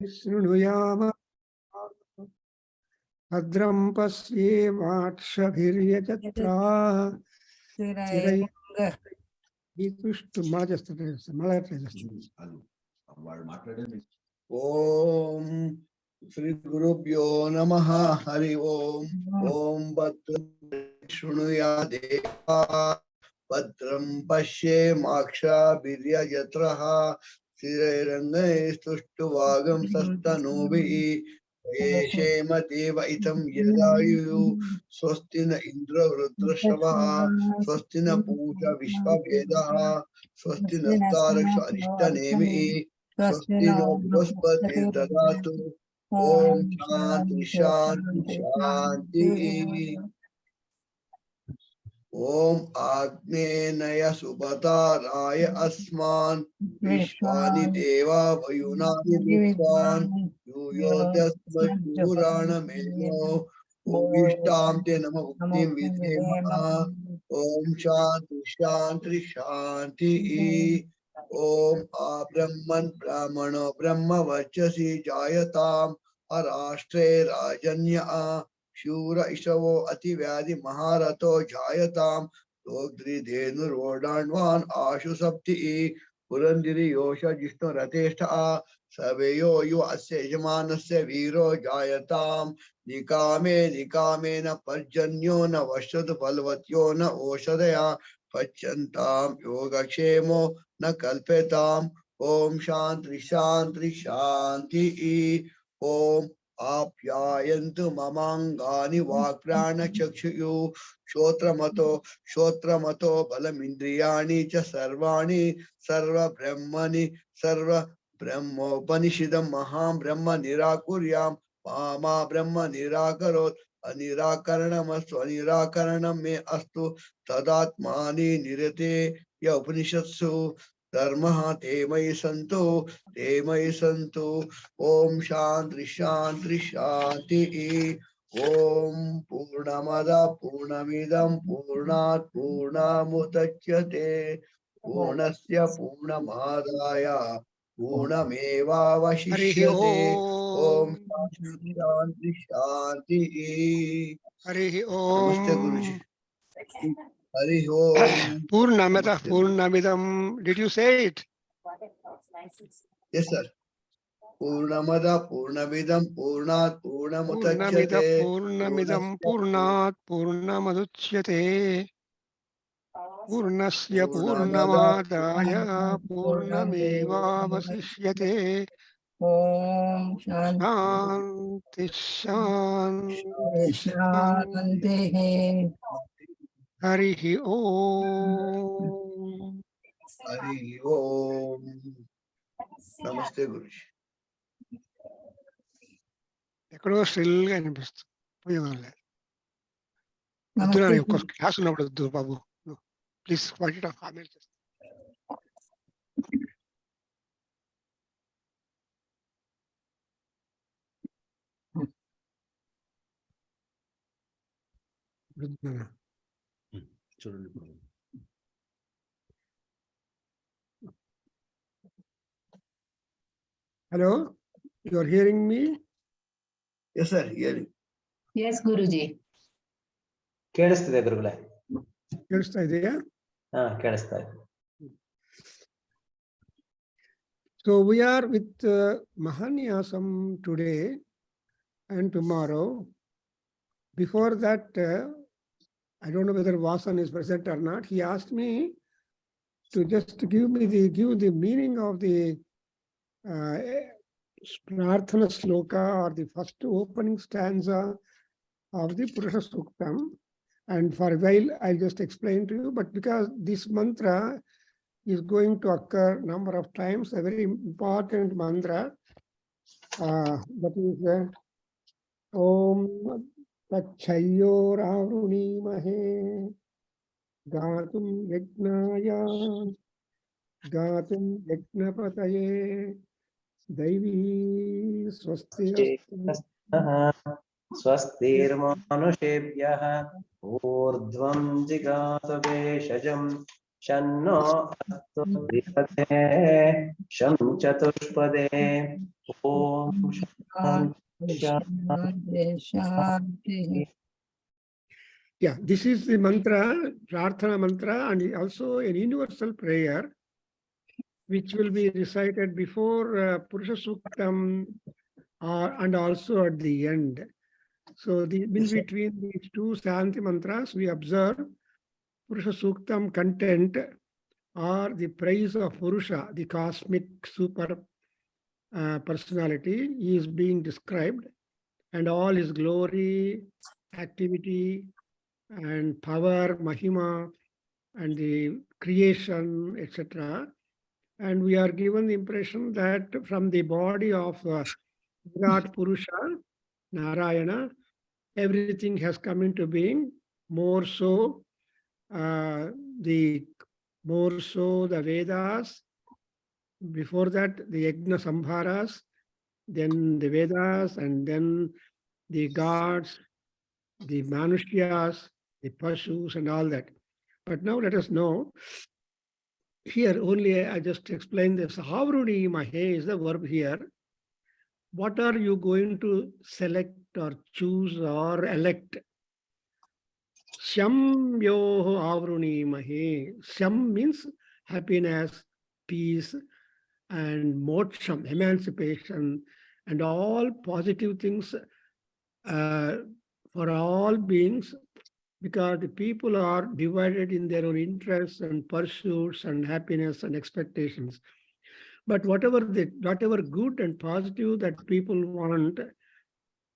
शृणुयाम भद्रं पश्येमाक्षभिर्यजत्राः ओम श्री गुरुभ्यो नमः हरि ओम ओम भद्रं शृणुयादेवा भद्रं पश्येमाक्षभिर्यजत्राः स्थिरैरङ्गैस्तुष्टुवागं सस्तनूभिः येषेम देव इतं यदायुः स्वस्ति न इन्द्रो वृद्धश्रवः स्वस्ति न पूषा विश्ववेदाः स्वस्ति नस्तारक्ष अरिष्टनेमिः स्वस्ति नो बृहस्पतिर्ददातु ओम शांति शांति शांति ओम आग्नेय सुबताराय अस्मान् विश्वानि देवा वयुनानि विश्वान् यूयोदस्मज्जुराणमेनो उविष्टां ते नम उक्तिं विधेमः ओम शांति शांति शांति ओम आब्रह्मन् ब्राह्मणो ब्रह्म वचसी जायताम् अराष्ट्रे राजन्य शूर इषवो अतिव्याधि महारथो जायताम् लोग्द्रिधेनुर्वोडान्वान् आशु सप्ति पुरंदिरि योष जिष्णु रथेष्ठ सवेयो यु अस्य यजमानस्य वीरो जायताम् निकामे निकामेन पर्जन्यो न वश्यतु बलवत्यो न ओषधया पच्यन्ताम् योगक्षेमो न कल्प्यताम् ओम शांति शांति शांति ओम आप्यायन्तु ममांगानि वाक्प्राणचक्षुः श्रोत्रमतो बलमिन्द्रियाणि च सर्वाणि सर्वब्रह्मोपनिषदं महां ब्रह्म निराकुर्यां मा ब्रह्म निराकरोत् अनिराकरणमस्तु अनिराकरणं मे अस्तु तदात्मानि निरते य उपनिषत्सु धर्मः ते मयि सन्तु ओम शांति शांति शांति ओम पूर्णमद पूर्णमिदं पूर्णात् पूर्णमुदच्यते पूर्णस्य पूर्णमादाय पूर्णमेवावशिष्यते ओम शांति शांति हरि नमस्ते ओम गुरुजी हरि ओम पूर्णमदः पूर्णमिदं. Did you say it? Yes sir. पूर्णमद पूर्णमिदं पूर्णात् पूर्णमुदच्यते पूर्णमिदं पूर्णात् पूर्णमुदच्यते पूर्णस्य पूर्णमादाय पूर्णमेवावशिष्यते. ओम शांति शांति शांति हरि ओम. हरि ओम नमस्ते गुरुजी ఎక్కడో స్టిల్ గా అనిపిస్తుంది పోయేవాళ్ళే. వద్దు నమస్తే నాన్న, ఒక్క క్లాస్ ఉన్నప్పుడు వద్దు బాబు, ప్లీజ్ వాట్ ఇట్ ఆఫ్ ఆమెల్ చేస్తా. చూడండి. Hello, you are hearing me? Yes sir, hearing. Yes Guruji. ಕೇಳಿಸ್ತಿದೆ ಗುರುಗಳೇ. ಕೇಳಿಸ್ತಾ ಇದೆಯಾ? ಕೇಳಿಸ್ತಾ ಇದೆ. So we are with Mahanyasam today and tomorrow. Before that, I don't know whether Vasan is present or not. He asked me to just give the meaning of the Prarthana Sloka, or the first opening stanza of the Purusha Suktam. And for a while, I'll just explain to you. But because this mantra is going to occur number of times, a very important mantra, that is Om Tachayyoravruneemahe Gatum Yajnaya Gatum Yajnapataye Daivi Swasti स्वस्तिर्मानुषेभ्यः ऊर्ध्वं जिगातु भेषजं शन्नो अस्तु द्विपदे शं चतुष्पदे ॐ शान्ति शान्ति। Yeah, this is the mantra, Prarthana mantra, and also an universal prayer, which will be recited before Purusha Suktam and also at the end. So in between these two Shanti mantras, we observe Purusha Suktam content or the praise of Purusha, the cosmic super personality, is being described, and all his glory, activity, and power, mahima, and the creation, etc. And we are given the impression that from the body of Virat Purusha, Narayana, everything has come into being. More so, the Vedas. Before that, the Yajna Sambharas, then the Vedas, and then the gods, the Manushyas, the Pashus, and all that. But now let us know. Here only I just explained this. Avruni mahe is the verb here. What are you going to select or choose or elect? Syam yoho avruni mahe. Syam means happiness, peace, and moksham, emancipation, and all positive things for all beings, because the people are divided in their own interests and pursuits and happiness and expectations. But whatever good and positive that people want,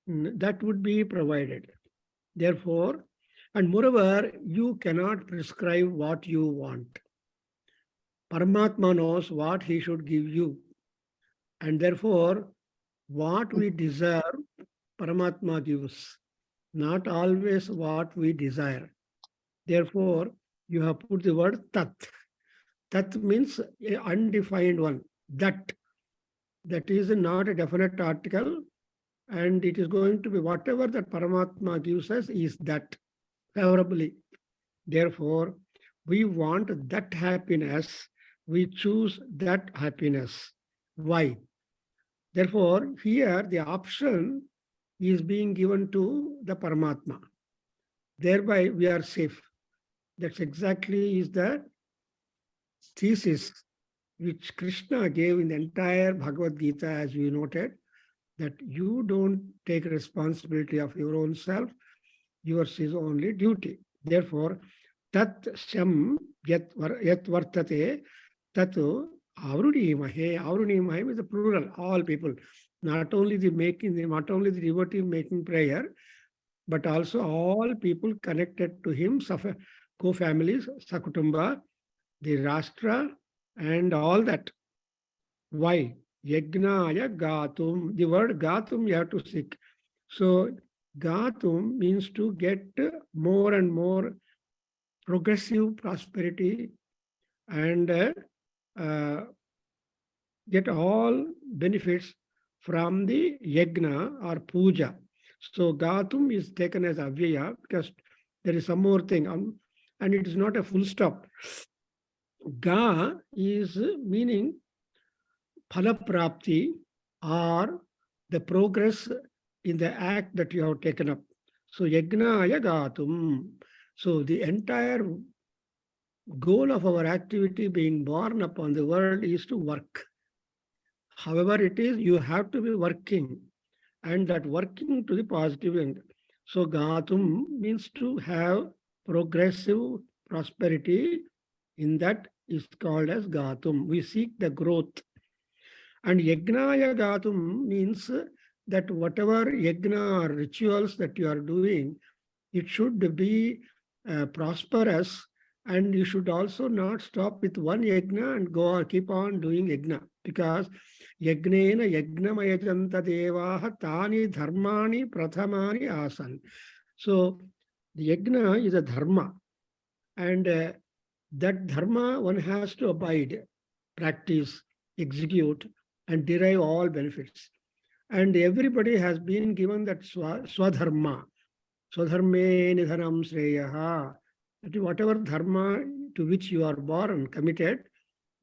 that would be provided. Therefore, and moreover, you cannot prescribe what you want. Paramatma knows what he should give you. And therefore, what we deserve, Paramatma gives, not always what we desire. Therefore, you have put the word tat. Tat means an undefined one. That is not a definite article, and it is going to be whatever that Paramatma gives us is that favorably. Therefore, we want that happiness. We choose that happiness. Why? Therefore, here the option is being given to the Paramatma. Thereby we are safe. That's exactly is the thesis which Krishna gave in the entire Bhagavad Gita, as we noted, that you don't take responsibility of your own self. Yours is only duty. Therefore, tat sham yat vartate tatu avrunimahe. Avrunimahe is the plural, all people. Not only the devotee making prayer, but also all people connected to him, co-families, Sakutumba, the Rashtra, and all that. Why? Yagnaya gatum. The word gatum you have to seek. So gatum means to get more and more progressive prosperity and get all benefits from the yagna or puja. So gatum is taken as avyaya because there is some more thing, and it is not a full stop. Ga is meaning phalaprapti, or the progress in the act that you have taken up. So yagnaya gatum. So the entire goal of our activity being born upon the world is to work. However it is, you have to be working, and that working to the positive end. So gatum means to have progressive prosperity. In that is called as gatum. We seek the growth. And yagnaya gatum means that whatever yagna or rituals that you are doing, it should be prosperous, and you should also not stop with one yagna and go or keep on doing yagna, because yagnena yagnamayajanta devaha tani dharmani prathamani asan. So the yagna is a dharma, and that dharma one has to abide, practice, execute, and derive all benefits. And everybody has been given that swadharma. Swadharme nidhanam sreyaha. Whatever dharma to which you are born, committed,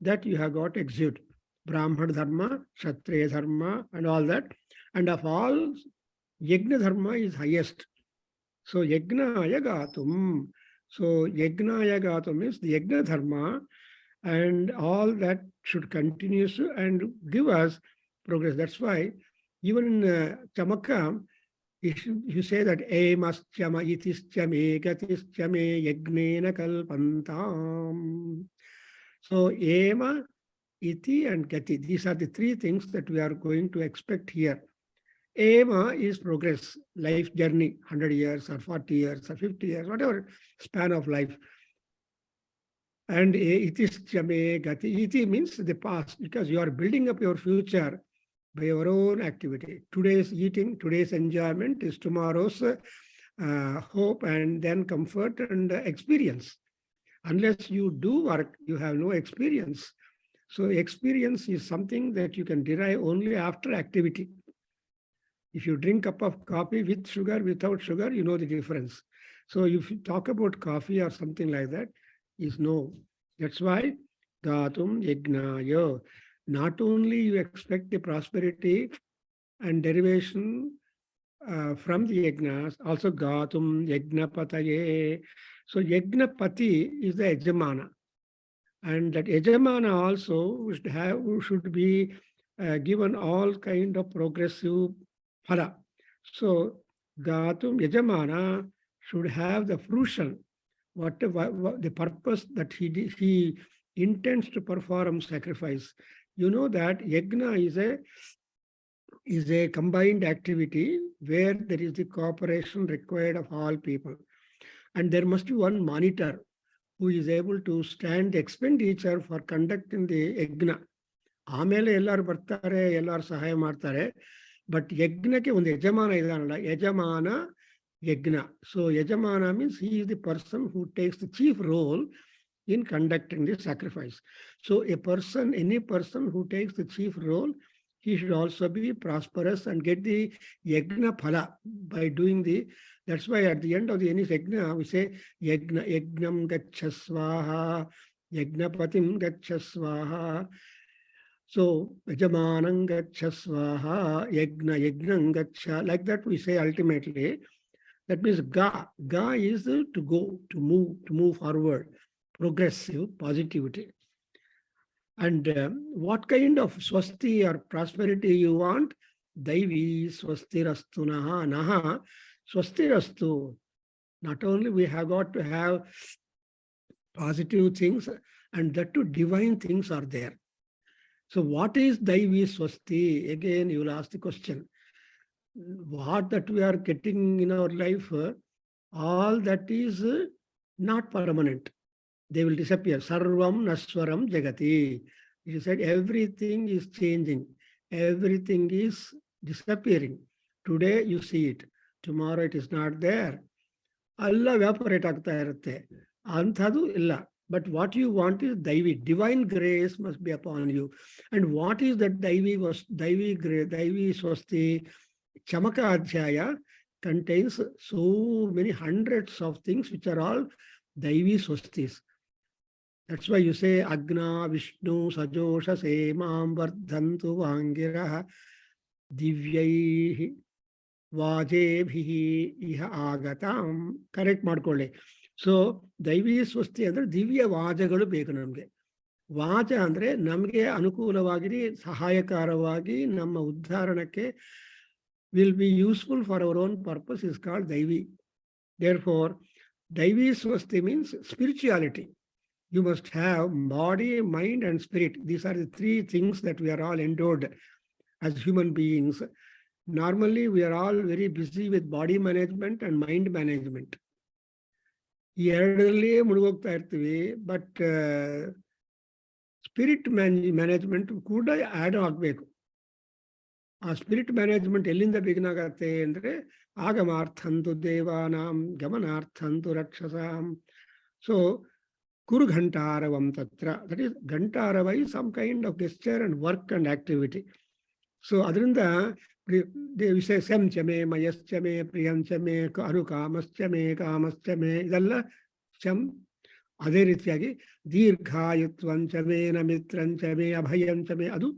that you have got exude. Brahmana dharma, Kshatriya dharma, and all that. And of all, Yajna dharma is highest. So Yajnaya gatum. So Yajnaya gatum is the Yajna dharma, and all that should continue and give us progress. That's why even in Chamaka, you say that Emaschama itischame gatischame yagnena kalpantam. So Ema, Iti and Gati, these are the three things that we are going to expect here. Ema is progress, life journey, 100 years or 40 years or 50 years, whatever span of life. And Itischame Gati, Iti means the past, because you are building up your future by your own activity. Today's eating, today's enjoyment is tomorrow's hope and then comfort and experience. Unless you do work, you have no experience. So experience is something that you can derive only after activity. If you drink a cup of coffee with sugar, without sugar, you know the difference. So if you talk about coffee or something like that, is no. That's why Gatum Yajnaya. Not only you expect the prosperity and derivation from the yajnas, also Gatum Yajnapataye. So Yajnapati is the Yajamana. And that Yajamana also should be given all kind of progressive phala. So Gatum Yajamana should have the fruition, what the purpose that he intends to perform sacrifice. You know that yajna is a combined activity where there is the cooperation required of all people. And there must be one monitor who is able to stand expenditure for conducting the yajna. ಆಮೇಲೆ ಎಲ್ಲರೂ ಬರ್ತಾರೆ, ಎಲ್ಲರೂ ಸಹಾಯ ಮಾಡ್ತಾರೆ. But ಯಜ್ಞಕ್ಕೆ ಒಂದು ಯಜಮಾನ ಇದಾನಲ್ಲ, ಯಜಮಾನ yajna. So yajamana means he is the person who takes the chief role in conducting the sacrifice. So a person, any person who takes the chief role, he should also be prosperous and get the yajna phala by doing the. That's why at the end of any yajna we say yajnam gaccha swaha, yajnapatim gaccha swaha. So yajamanam gaccha swaha, yajnam gaccha. Like that we say ultimately. That means ga. Ga is to go, to move forward, progressive positivity. And what kind of swasti or prosperity you want? Daivi swastirastu naha swastirastu. Not only we have got to have positive things, and that too divine things are there. So what is Daivi swasti? Again, you will ask the question. What that we are getting in our life, all that is not permanent. They will disappear. Sarvam Naswaram Jagati. You said everything is changing. Everything is disappearing. Today you see it. Tomorrow it is not there. Allah evaporate agta irutte. Anthadu illa. But what you want is Daivi. Divine grace must be upon you. And what is that Daivi grace, Daivi swasti? Chamaka Adhyaya contains so many hundreds of things which are all Daivi swastis. That's why you say Agna, Vishnu, Sajosha, Semam, Vardhantu, Vangira, Divyaihi, Vajebhihi, Iha Agatam. Correct ಮಾಡ್ಕೊಳ್ಳಿ. So Daivi swasti ಅಂದ್ರೆ ದಿವ್ಯ ವಾಜಗಳು ಬೇಕು ನಮಗೆ. ವಾಜ ಅಂದ್ರೆ ನಮಗೆ ಅನುಕೂಲವಾಗಿ ಸಹಾಯಕಾರವಾಗಿ ನಮ್ಮ ಉದ್ಧಾರಣಕ್ಕೆ will be useful for our own purpose is called Daivi. Therefore, Daivi swasti means spirituality. You must have body, mind, and spirit. These are the three things that we are all endowed as human beings. Normally, we are all very busy with body management and mind management. ಎರಡರಲ್ಲಿ ಮುಳುಗೋಗ್ತಾ ಇರ್ತೀವಿ, but spirit management ಕೂಡ add ಆಗಬೇಕು. ಆ spirit management ಎಲ್ಲಿಂದ begin ಆಗತ್ತೆ ಅಂದರೆ ಆಗಮಾರ್ಥಂತು ದೇವಾನಾಂ ಗಮನಾರ್ಥಂತು ರಕ್ಷಸಾಂ. So ಕುರು ಘಂಟಾರವಂ ತತ್ರ, ದಟ್ ಈಸ್ ಘಂಟಾರವ is some kind of gesture and work and activity. So ಅದರಿಂದ ವಿಷಯ ಶಂಚಮೆ ಮಯಶ್ಚಮೆ ಪ್ರಿಯಂಚಮೆ ಅನುಕಾಮಶ್ಚಮೆ ಕಾಮಶ್ಚಮೆ ಇದೆಲ್ಲ ಶಂ ಅದೇ ರೀತಿಯಾಗಿ ದೀರ್ಘಾಯುತ್ವಂಚಮೇನ ಮಿತ್ರಂಚಮೇ ಅಭಯಂಚಮೇ ಅದು.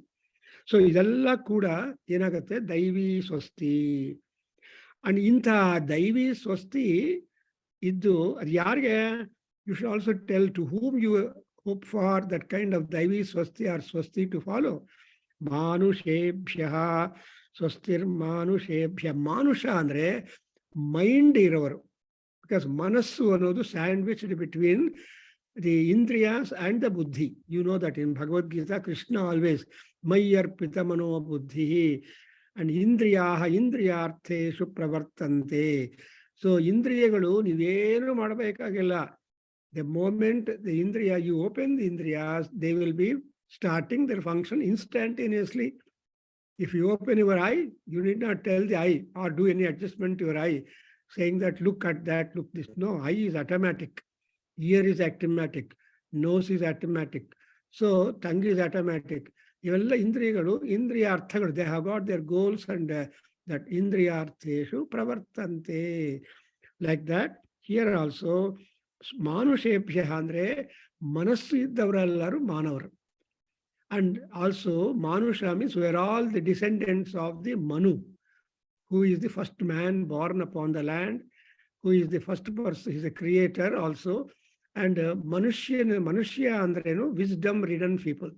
ಸೊ ಇದೆಲ್ಲ ಕೂಡ ಏನಾಗುತ್ತೆ, ದೈವಿ ಸ್ವಸ್ತಿ. ಅಂಡ್ ಇಂಥ ದೈವಿ ಸ್ವಸ್ತಿ ಇದ್ದು ಅದು ಯಾರಿಗೆ, you should also tell to whom you hope for that kind of ದೈವಿ ಸ್ವಸ್ತಿ ಆರ್ ಸ್ವಸ್ತಿ ಟು ಫಾಲೋ. ಮಾನುಷೇಭ್ಯ ಸ್ವಸ್ತಿರ್ಮಾನುಷೇಭ್ಯ. ಮಾನುಷ ಅಂದ್ರೆ ಮೈಂಡ್ ಇರೋವರು. ಬಿಕಾಸ್ ಮನಸ್ಸು ಅನ್ನೋದು ಸ್ಯಾಂಡ್ವಿಚ್ಡ್ ಬಿಟ್ವೀನ್ ದಿ ಇಂದ್ರಿಯಾಸ್ ಅಂಡ್ ದ ಬುದ್ಧಿ. You know that in Bhagavad Gita Krishna always ಮಯ್ಯರ್ಪಿತ ಮನೋ ಬುದ್ಧಿ ಅಂಡ್ ಇಂದ್ರಿಯಾರ್ಥೇಶು ಪ್ರವರ್ತಂತೆ. ಸೊ ಇಂದ್ರಿಯಗಳು ನೀವೇನು ಮಾಡಬೇಕಾಗಿಲ್ಲ. ದ ಮೂಮೆಂಟ್ ದ ಇಂದ್ರಿಯ ಯು ಓಪನ್ ದಿ ಇಂದ್ರಿಯಾಸ್, they will be starting their function instantaneously. If you open your eye, you need not tell the eye or do any adjustment to your eye, saying that look at that, look this. No, eye is automatic, ear is automatic, nose is automatic, so tongue is automatic. Ivella indriyalu, indriyarthaಗಳು, they have got their goals and that indriyartheshu pravartante. Like that, here also, manushebhya andre manassu iddavarellaru manavaru. And also Manusha means we are all the descendants of the Manu, who is the first man born upon the land, who is the first person, he is a creator also. And Manushya andrenu, wisdom ridden people,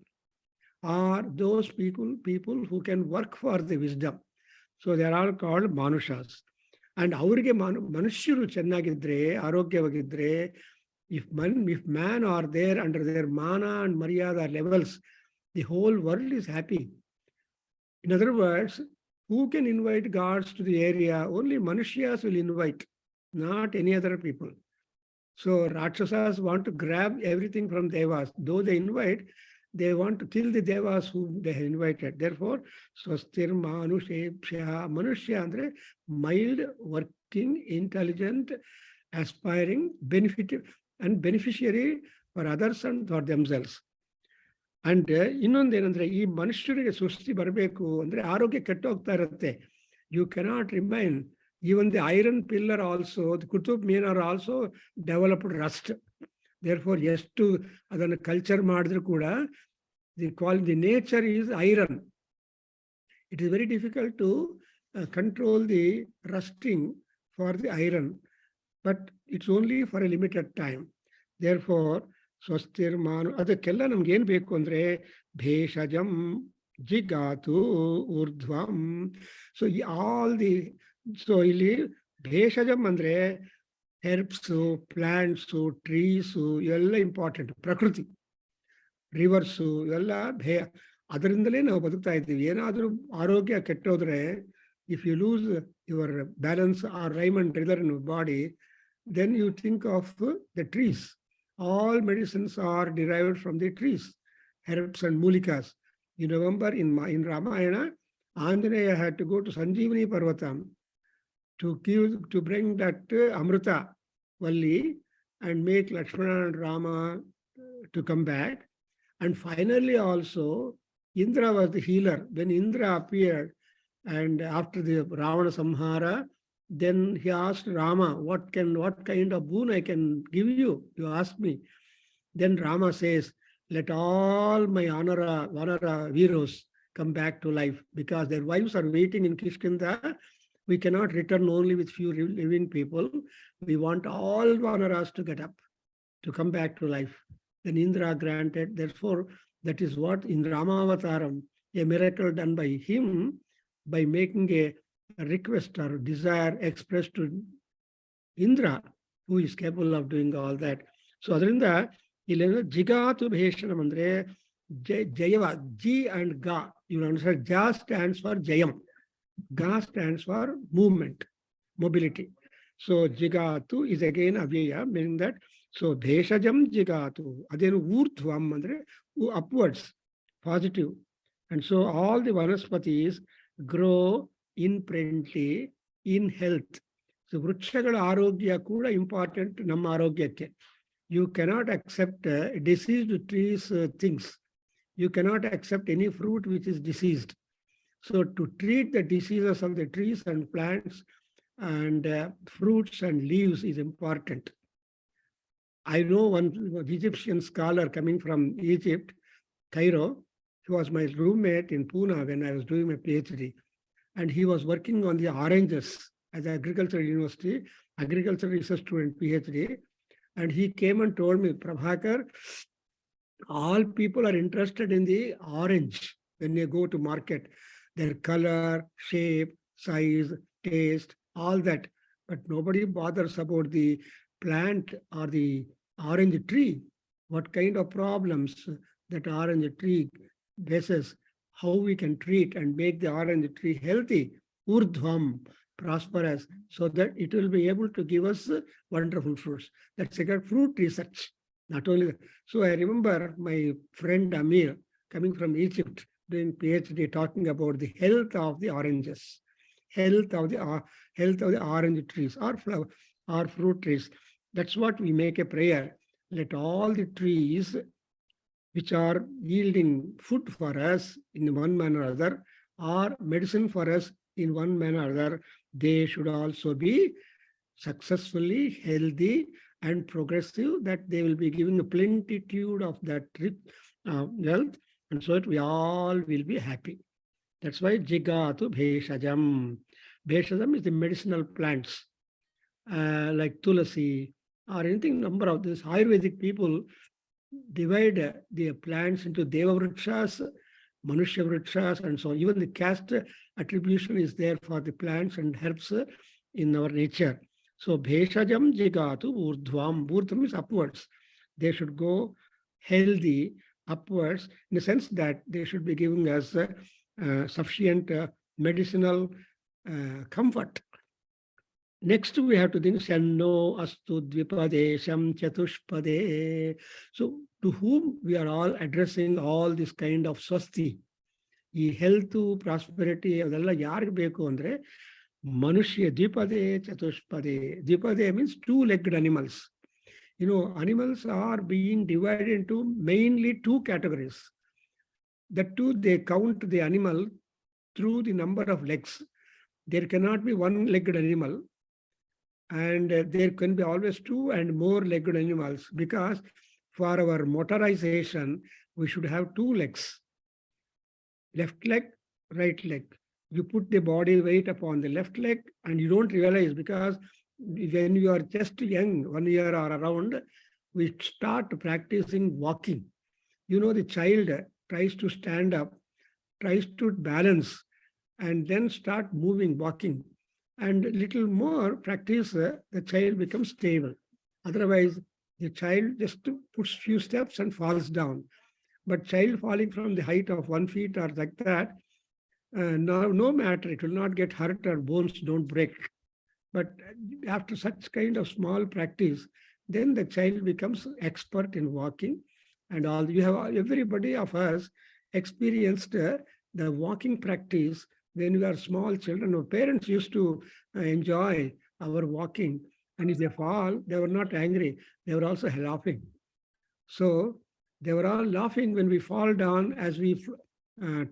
are those people who can work for the wisdom. So they are all called Manushas. And avrige Manushyaru chennagidre, arogyavagidre, if man are there under their mana and maryada levels, the whole world is happy. In other words, who can invite gods to the area? Only Manushyas will invite, not any other people. So Rakshasas want to grab everything from Devas. Though they invite, they want to kill the Devas whom they have invited. Therefore, Swastir Manushebhya. Manushya andre mild, working, intelligent, aspiring, beneficiary for others and for themselves. And ಇನ್ನೊಂದೇನಂದ್ರೆ, ಈ ಮನುಷ್ಯರಿಗೆ ಸೃಷ್ಟಿ ಬರಬೇಕು ಅಂದ್ರೆ ಆರೋಗ್ಯ ಕೆಟ್ಟೋಗ್ತಾ ಇರುತ್ತೆ. You cannot remain. Even the iron pillar also, the Qutub Minar also developed rust. Therefore ಎಷ್ಟು ಅದನ್ನು ಕಲ್ಚರ್ ಮಾಡಿದ್ರು ಕೂಡ the nature is iron. It is very difficult to control the rusting for the iron, but it's only for a limited time. Therefore ಸ್ವಸ್ತಿರ್ಮಾನು, ಅದಕ್ಕೆಲ್ಲ ನಮ್ಗೆ ಏನ್ ಬೇಕು ಅಂದ್ರೆ ಭೇಷಜಂ ಜಿಗಾತು ಊರ್ಧ್ವಂ. ಸೊ ಸೊ ಇಲ್ಲಿ ಭೇಷಜಂ ಅಂದ್ರೆ ಹೆರ್ಬ್ಸು, ಪ್ಲಾಂಟ್ಸು, ಟ್ರೀಸು ಇವೆಲ್ಲ ಇಂಪಾರ್ಟೆಂಟ್. ಪ್ರಕೃತಿ, ರಿವರ್ಸು ಇವೆಲ್ಲ ಅದರಿಂದಲೇ ನಾವು ಬದುಕ್ತಾ ಇದ್ದೀವಿ. ಏನಾದರೂ ಆರೋಗ್ಯ ಕೆಟ್ಟೋದ್ರೆ, if you lose your balance or rhyme and rhythm in body, then you think of the trees. All medicines are derived from the trees, herbs and mulikas. You remember in Ramayana, Anjaneya had to go to Sanjeevani Parvatam to bring that Amrita Valli and make Lakshmana and Rama to come back. And finally also, Indra was the healer. When Indra appeared and after the Ravana Samhara, then he asked Rama, what kind of boon I can give you? You ask me. Then Rama says, let all my Vanara Veeros come back to life, because their wives are waiting in Kishkinda. We cannot return only with few living people. We want all Vanaras to get up, to come back to life. Then Indra granted. Therefore, that is what in Ramavataram, a miracle done by him, by making a request or desire expressed to Indra, who is capable of doing all that. So ಅದರಿಂದ ಇಲ್ಲಿ ಜಿಗಾತು ಭೇಷಣಂ ಅಂದ್ರೆ ಜಯವ, ಜಿ and ಗಾ. You understand? ಜಾ stands for ಜಯಂ, ಗಾ stands for movement, mobility. So ಜಿಗಾತು ಇಸ್ ಅಗೇನ್ ಅವ್ಯಯ, ಮೀನಿಂಗ್ ದಟ್. ಸೊ ಭೇಷಜಂ ಜಿಗಾತು, ಅದೇನು ಊರ್ಧ್ವಂ ಅಂದ್ರೆ upwards, positive. And so all the ವನಸ್ಪತೀಸ್ grow in plenty, in health. So ವೃಕ್ಷಗಳ ಆರೋಗ್ಯ ಕೂಡ ಇಂಪಾರ್ಟೆಂಟ್ ನಮ್ಮ ಆರೋಗ್ಯಕ್ಕೆ. You cannot accept diseased trees things. You cannot accept any fruit which is diseased. So to treat the diseases of the trees and plants and fruits and leaves is important. I know one Egyptian scholar coming from Egypt, Cairo. He was my roommate in Pune when I was doing my PhD. And he was working on the oranges at the Agricultural University, agriculture research student PhD. And he came and told me, Prabhakar, all people are interested in the orange when they go to market, their color, shape, size, taste, all that. But nobody bothers about the plant or the orange tree. What kind of problems that orange tree faces, how we can treat and make the orange tree healthy, urdhvam, prosperous, so that it will be able to give us wonderful fruits. That's a fruit research. Not only that. So I remember my friend Amir coming from Egypt doing PhD talking about the health of the oranges, health of the orange trees or flower or fruit trees. That's what we make a prayer. Let all the trees which are yielding food for us in one manner or other, or medicine for us in one manner or other, they should also be successfully healthy and progressive, that they will be giving a plenitude of that wealth, and so that we all will be happy. That's why Jigatu Bheshajam. Bheshajam is the medicinal plants like Tulasi or anything, number of these Ayurvedic people divide the plants into Deva Vrikshas, Manushya Vrikshas, and so on. Even the caste attribution is there for the plants and herbs in our nature. So Bheshajam Jigatu Urdhvam. Urdhvam is upwards. They should go healthy upwards in the sense that they should be giving us sufficient medicinal comfort. Next, we have to think Shanno Astu Dvipadesham Chatushpade. So to whom we are all addressing all this kind of swasti, ಈ health prosperity ಅದೆಲ್ಲ ಯಾರಿಗೆ ಬೇಕು ಅಂದ್ರೆ ಮನುಷ್ಯ ದ್ವಿಪದೇ ಚತುಷ್ಪದೇ. ದ್ವಿಪದೇ means two-legged animals. Animals are being divided into mainly two categories. That too, they count the animal through the number of legs. There cannot be one-legged animal, and there can be always two and more legged animals, because for our motorization, we should have two legs. Left leg, right leg. You put the body weight upon the left leg and you don't realize, because when you are just young, 1 year or around, we start practicing walking. The child tries to stand up, tries to balance, and then start moving, walking. And little more practice, the child becomes stable. Otherwise, the child just puts few steps and falls down. But child falling from the height of 1 feet or like that, no matter, it will not get hurt or bones don't break. But after such kind of small practice, then the child becomes expert in walking. And all everybody of us experienced the walking practice when we are small children. Our parents used to enjoy our walking. And if they fall, they were not angry. They were also laughing. So they were all laughing when we fall down as we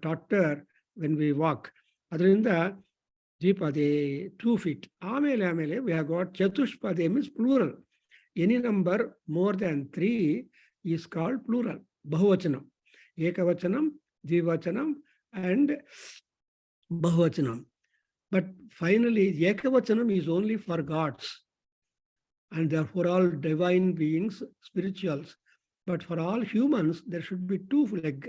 totter when we walk. Adrinda, Jipade, 2 feet. Amele, we have got Chatushpade, means plural. Any number more than 3 is called plural. Bahuvachanam. Ekavachanam, Dvivachanam, and Bahuvachanam. But finally, Ekavachanam is only for gods. And therefore all divine beings, spirituals. But for all humans, there should be 2 legs.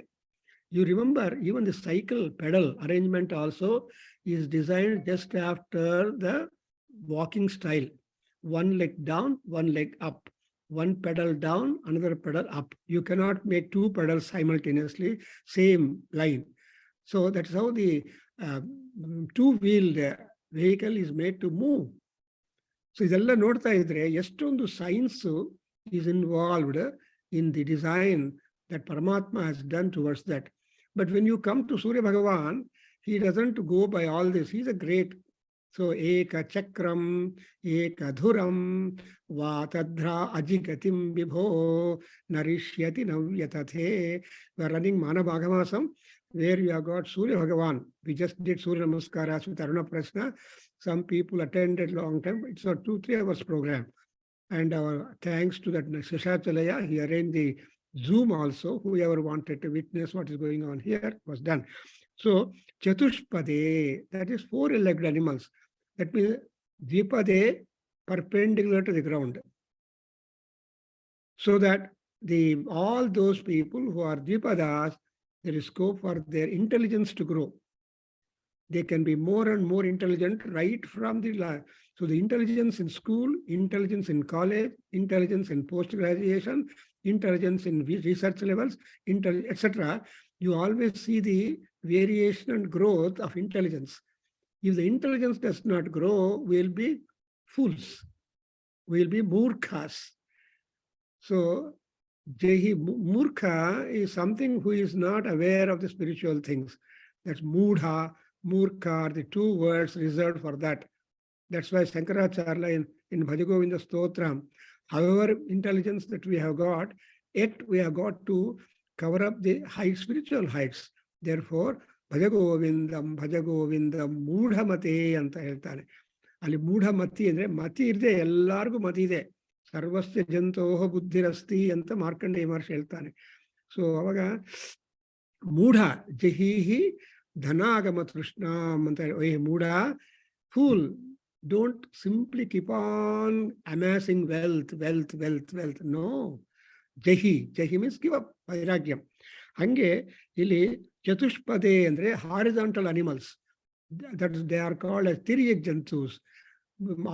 You remember, even the cycle pedal arrangement also is designed just after the walking style. 1 leg down, 1 leg up. 1 pedal down, another pedal up. You cannot make 2 pedals simultaneously, same line. So that's how the 2-wheeled vehicle is made to move. So ಇದೆಲ್ಲ ನೋಡ್ತಾ ಇದ್ರೆ ಎಷ್ಟೊಂದು science is involved in the design that Paramatma has done towards that. But when you come to Surya Bhagavan, he doesn't go by all this. He's a great. So, Eka Chakram, Eka Dhuram, Vatadra Ajikatim Vibho, Narishyati Navyatathe. We are running Manabhagamasam, where we have got Surya Bhagavan. We just did Surya Namaskaras with Aruna Prasna. Some people attended long time. It's a 2-3 hours program. And our thanks to that Seshachalaya, he arranged the Zoom also. Whoever wanted to witness what is going on here was done. So Chatushpade, that is 4-legged animals. That means Dvipade, perpendicular to the ground. So that all those people who are Dvipadas, there is scope for their intelligence to grow. They can be more and more intelligent right from the life. So the intelligence in school, intelligence in college, intelligence in post-graduation, intelligence in research levels, etc. You always see the variation and growth of intelligence. If the intelligence does not grow, we'll be fools. We'll be murkhas. So Jehi Murkha is something who is not aware of the spiritual things. That's Mudha, Murkha are the two words reserved for that. That's why Shankaracharya in Bhajagovinda Stotram, however intelligence that we have got, yet we have got to cover up the high spiritual heights. Therefore, Bhajagovindam, Mudhamate anta ಹೇಳ್ತಾನೆ. ಅಲ್ಲಿ ಮೂಢಮತಿ ಅಂದ್ರೆ ಮತಿ ಇರದೆ ಎಲ್ಲರಿಗೂ ಮತಿ ಇದೆ. ಸರ್ವಸ್ಯ ಜಂತೋಹ ಬುದ್ಧಿರಸ್ತಿ ಅಂತ ಮಾರ್ಕಂಡೇಯ ಮಹರ್ಷಿ ಹೇಳ್ತಾನೆ. ಸೊ ಅವಾಗ ಮೂಢ ಜಹೀಹಿ ಧನಾಗಮ ತೃಷ್ಣಾಂ ಅಂತ ಮೂಢ, fool, don't simply keep on amassing wealth. No. Jahi means give up, vairagyam. Hange ಇಲ್ಲಿ ಚತುಷ್ಪದೆ ಅಂದ್ರೆ horizontal animals. That is, they are called as Tiryak Jantus.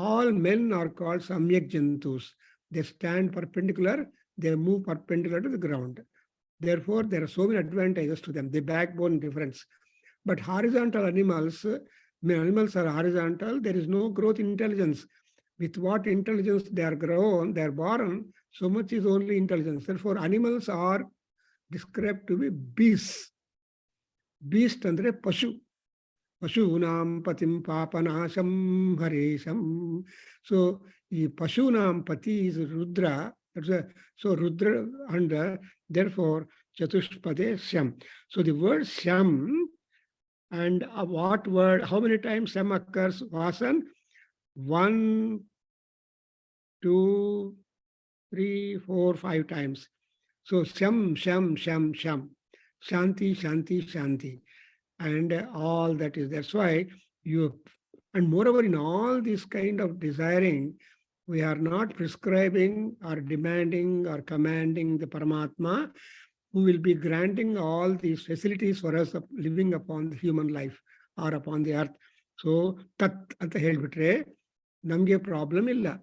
All men are called Samyak Jantus. They stand perpendicular, they move perpendicular to the ground. Therefore, there are so many advantages to them, the backbone difference. But horizontal animals, when animals are horizontal, there is no growth in intelligence. With what intelligence they are grown, they are born, so much is only intelligence. Therefore, animals are described to be beasts. Beast andre pashu. Pashunam patim papanasham haresham. So, Pashunam pati is Rudra. So, Rudra and therefore, Chatushpade Syam. So, the word Syam, and what word, how many times Syam occurs? Vasan? 1, 2, 3, 4, 5 times. So, Syam. Shanti, Shanti, Shanti. And all that is. That's why and moreover, in all this kind of desiring, we are not prescribing or demanding or commanding the Paramatma, who will be granting all these facilities for us of living upon the human life or upon the earth. So, tat anta helbitre, namge problem illa.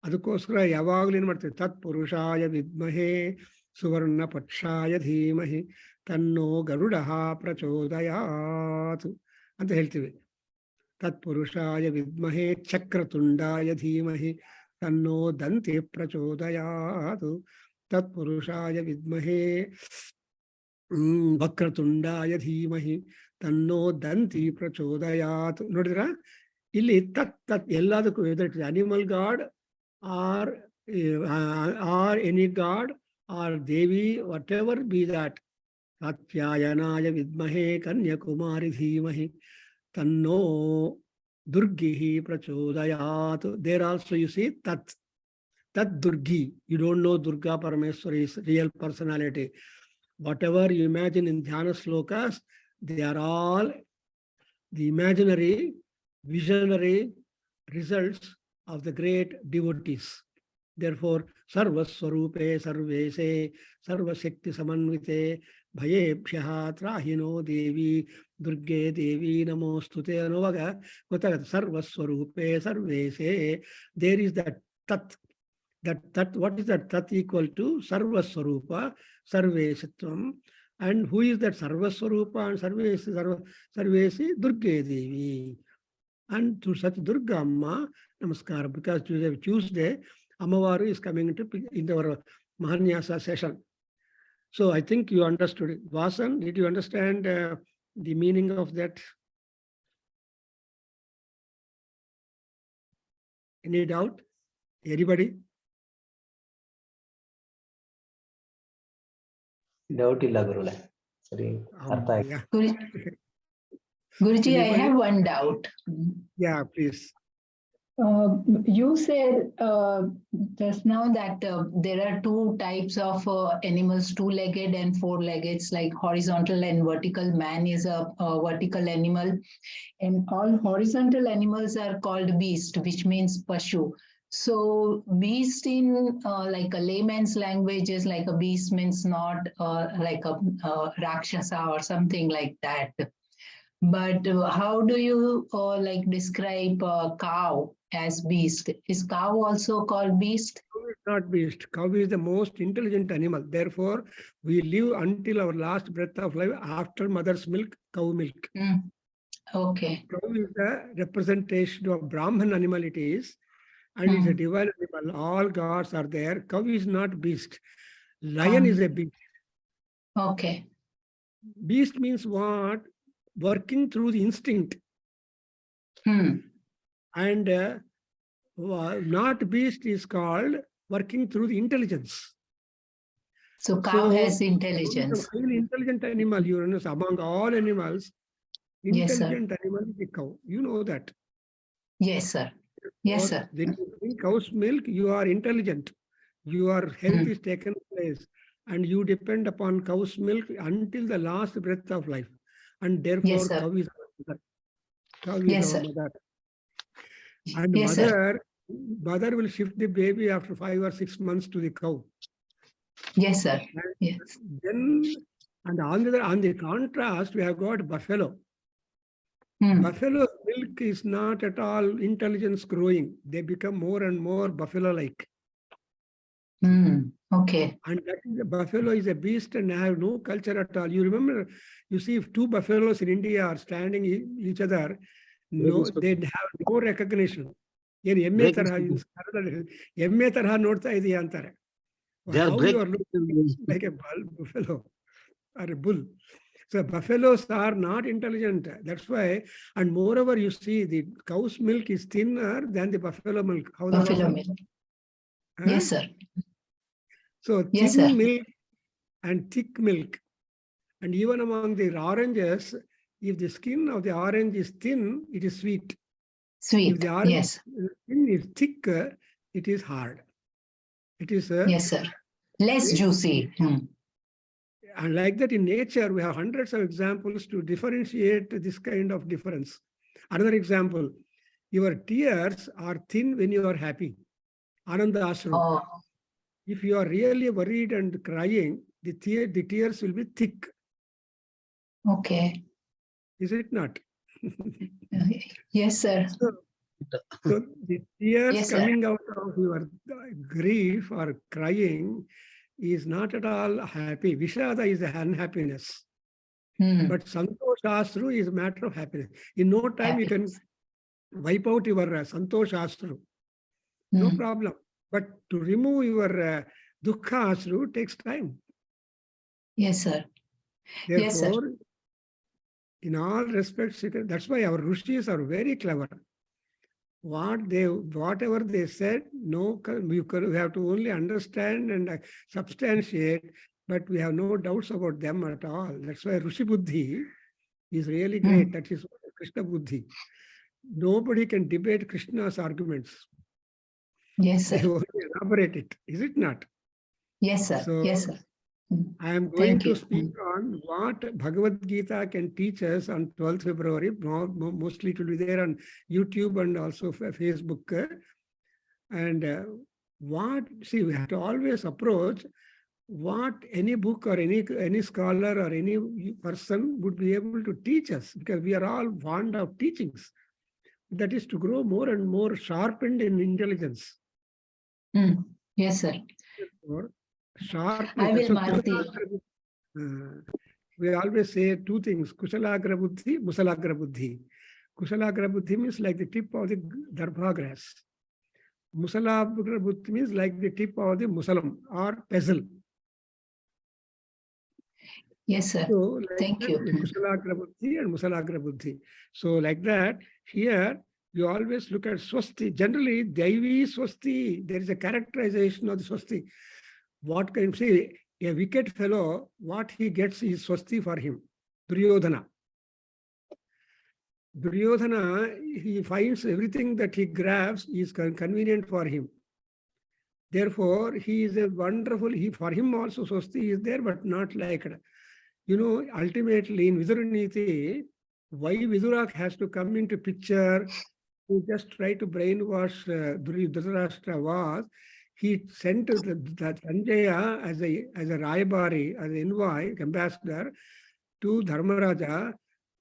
ಅದಕ್ಕೋಸ್ಕರ ಯಾವಾಗಲೂ ಏನು ಮಾಡ್ತೀವಿ, ತತ್ ಪುರುಷಾಯ ವಿದ್ಮಹೇ ಸುವರ್ಣ ಪಕ್ಷಾಯ ಧೀಮಹಿ ತನ್ನೋ ಗರುಡ ಪ್ರಚೋದಯಾತ್ ಅಂತ ಹೇಳ್ತೀವಿ. ತತ್ಪುರುಷಾಯ ವಿದ್ಮಹೇ ಚಕ್ರತುಂಡಾಯ ಧೀಮಹಿ ತನ್ನೋ ದಂತಿ ಪ್ರಚೋದಯಾತ್. ತತ್ಪುರುಷಾಯ ವಿದ್ಮಹೇ ವಕ್ರತುಂಡಾಯ ಧೀಮಹಿ ತನ್ನೋ ದಂತಿ ಪ್ರಚೋದಯಾತ್. ನೋಡಿದ್ರ ಇಲ್ಲಿ ತತ್ ಎಲ್ಲದಕ್ಕೂ animal god or any god or Devi, whatever be that. Adhyayanaya vidmahe kanyakumari dhimahi tanno durgihi prachodayat. There also you see tat durgi. You don't know Durga Parameswari's real personality. Whatever you imagine in Dhyana slokas, they are all the imaginary, visionary results of the great devotees. Therefore, sarvaswarupe sarvese sarvashakti samanvite bhayebhyaha trahino devi durge devi namostute anovaga gottagata. Sarvaswarupe sarvese, there is that tat. That what is that tat equal to? Sarvaswarupa sarvesatvam. And who is that Sarvaswarupa and sarvesi? Durge devi. And to such Durga Amma, namaskar, because Tuesday, Amavaru is coming in our Mahanyasa session. So I think you understood it. Vasan, did you understand the meaning of that? Any doubt? Anybody? Doubt ಇಲ್ಲ ಗುರುಗಳೇ, ಸರಿ ಅರ್ಥ ಆಯ್ತು. Yeah. Guruji, I Anybody? have one doubt. Yeah, please. You said just now that there are two types of animals, two-legged and four-legged, like horizontal and vertical. Man is a vertical animal, and all horizontal animals are called beast, which means pashu. So beast in like a layman's language is like a beast means not like a rakshasa or something like that. But how do you like describe cow as beast? Is cow also called beast? Cow is not beast. Cow is the most intelligent animal. Therefore, we live until our last breath of life after mother's milk, cow milk. Mm. Okay. Cow is the representation of Brahman animal it is, and it's a divine animal. All gods are there. Cow is not beast. Lion is a beast. Okay. Beast means what? Working through the instinct. And not beast is called working through the intelligence. So cow has Cow is intelligence. a highly intelligent animal. You know, among all animals, Yes, sir. intelligent animal is the cow. You know that. Yes, sir. Yes, sir. When you drink cow's milk, you are intelligent. Your health is taken place, and you depend upon cow's milk until the last breath of life. And therefore, Yes, sir. cow is our mother. Cow is Yes, our sir. mother. And Yes, sir. mother will shift the baby after 5 or 6 months to the cow. Yes, sir. And Yes. then, and on the contrast, we have got buffalo. Buffalo milk is not at all intelligence growing. They become more and more buffalo-like. Okay. And that is the buffalo is a beast and have no culture at all. You remember, you see, if two buffaloes in India are standing each other, no, they have no recognition. They are looking like a buffalo or a bull. So buffaloes are not intelligent. That's why, and moreover, you see the cow's milk is thinner than the buffalo milk. How that Buffalo happens? milk. Huh? Yes, sir. So Yes, thin sir. milk and thick milk. And even among the oranges, if the skin of the orange is thin, it is sweet. Sweet. If the orange Yes. skin is thick, it is hard. It is Yes, sir. Less juicy. And like that in nature, we have hundreds of examples to differentiate this kind of difference. Another example, your tears are thin when you are happy. Ananda Ashram. Oh, If you are really worried and crying, the tears will be thick. okay. Is it not? Yes, sir. So the tears Yes, sir. coming out of your grief or crying is not at all happy. Vishada is unhappiness. But Santosh Ashru is a matter of happiness. In no time you can wipe out your Santosh Ashru. No problem. But to remove your Dukkha Ashru takes time. Yes, sir. Therefore, Yes, sir. in all respects, that's why our Rishis are very clever. Whatever they said, we have to only understand and substantiate, but we have no doubts about them at all. That's why Rishi Buddhi is really great. That is Krishna Buddhi. Nobody can debate Krishna's arguments. Yes, sir. They only elaborate it. Is it not? Yes, sir. So, Yes, sir. I am going Thank to you. speak on what Bhagavad Gita can teach us on 12th February. Mostly it will be there on YouTube and also Facebook. And we have to always approach what any book or any scholar or any person would be able to teach us, because we are all fond of teachings. That is to grow more and more sharpened in intelligence. Yes, sir. Sharpness. I will mark We always say two things: Kushalagra Buddhi, Musalagra Buddhi. Kushalagra Buddhi means like the tip of the darbha grass. Musalagra Buddhi means like the tip of the musalam or pestle. Yes, sir. So, like Thank that, you. Kushalagra Buddhi and Musalagra Buddhi. So, like that, here you always look at swasti. Generally, Daivi swasti, there is a characterization of the swasti. What can you say? A wicked fellow, what he gets is swasti for him. Duryodhana. Duryodhana, he finds everything that he grabs is convenient for him. Therefore, he is a wonderful, for him also Swasti is there, but not like, ultimately in Viduraniti, why Vidurak has to come into picture to just try to brainwash Dhritarashtra was, he sent that Sanjaya as a Rayabari, as an envoy, ambassador, to Dharmaraja,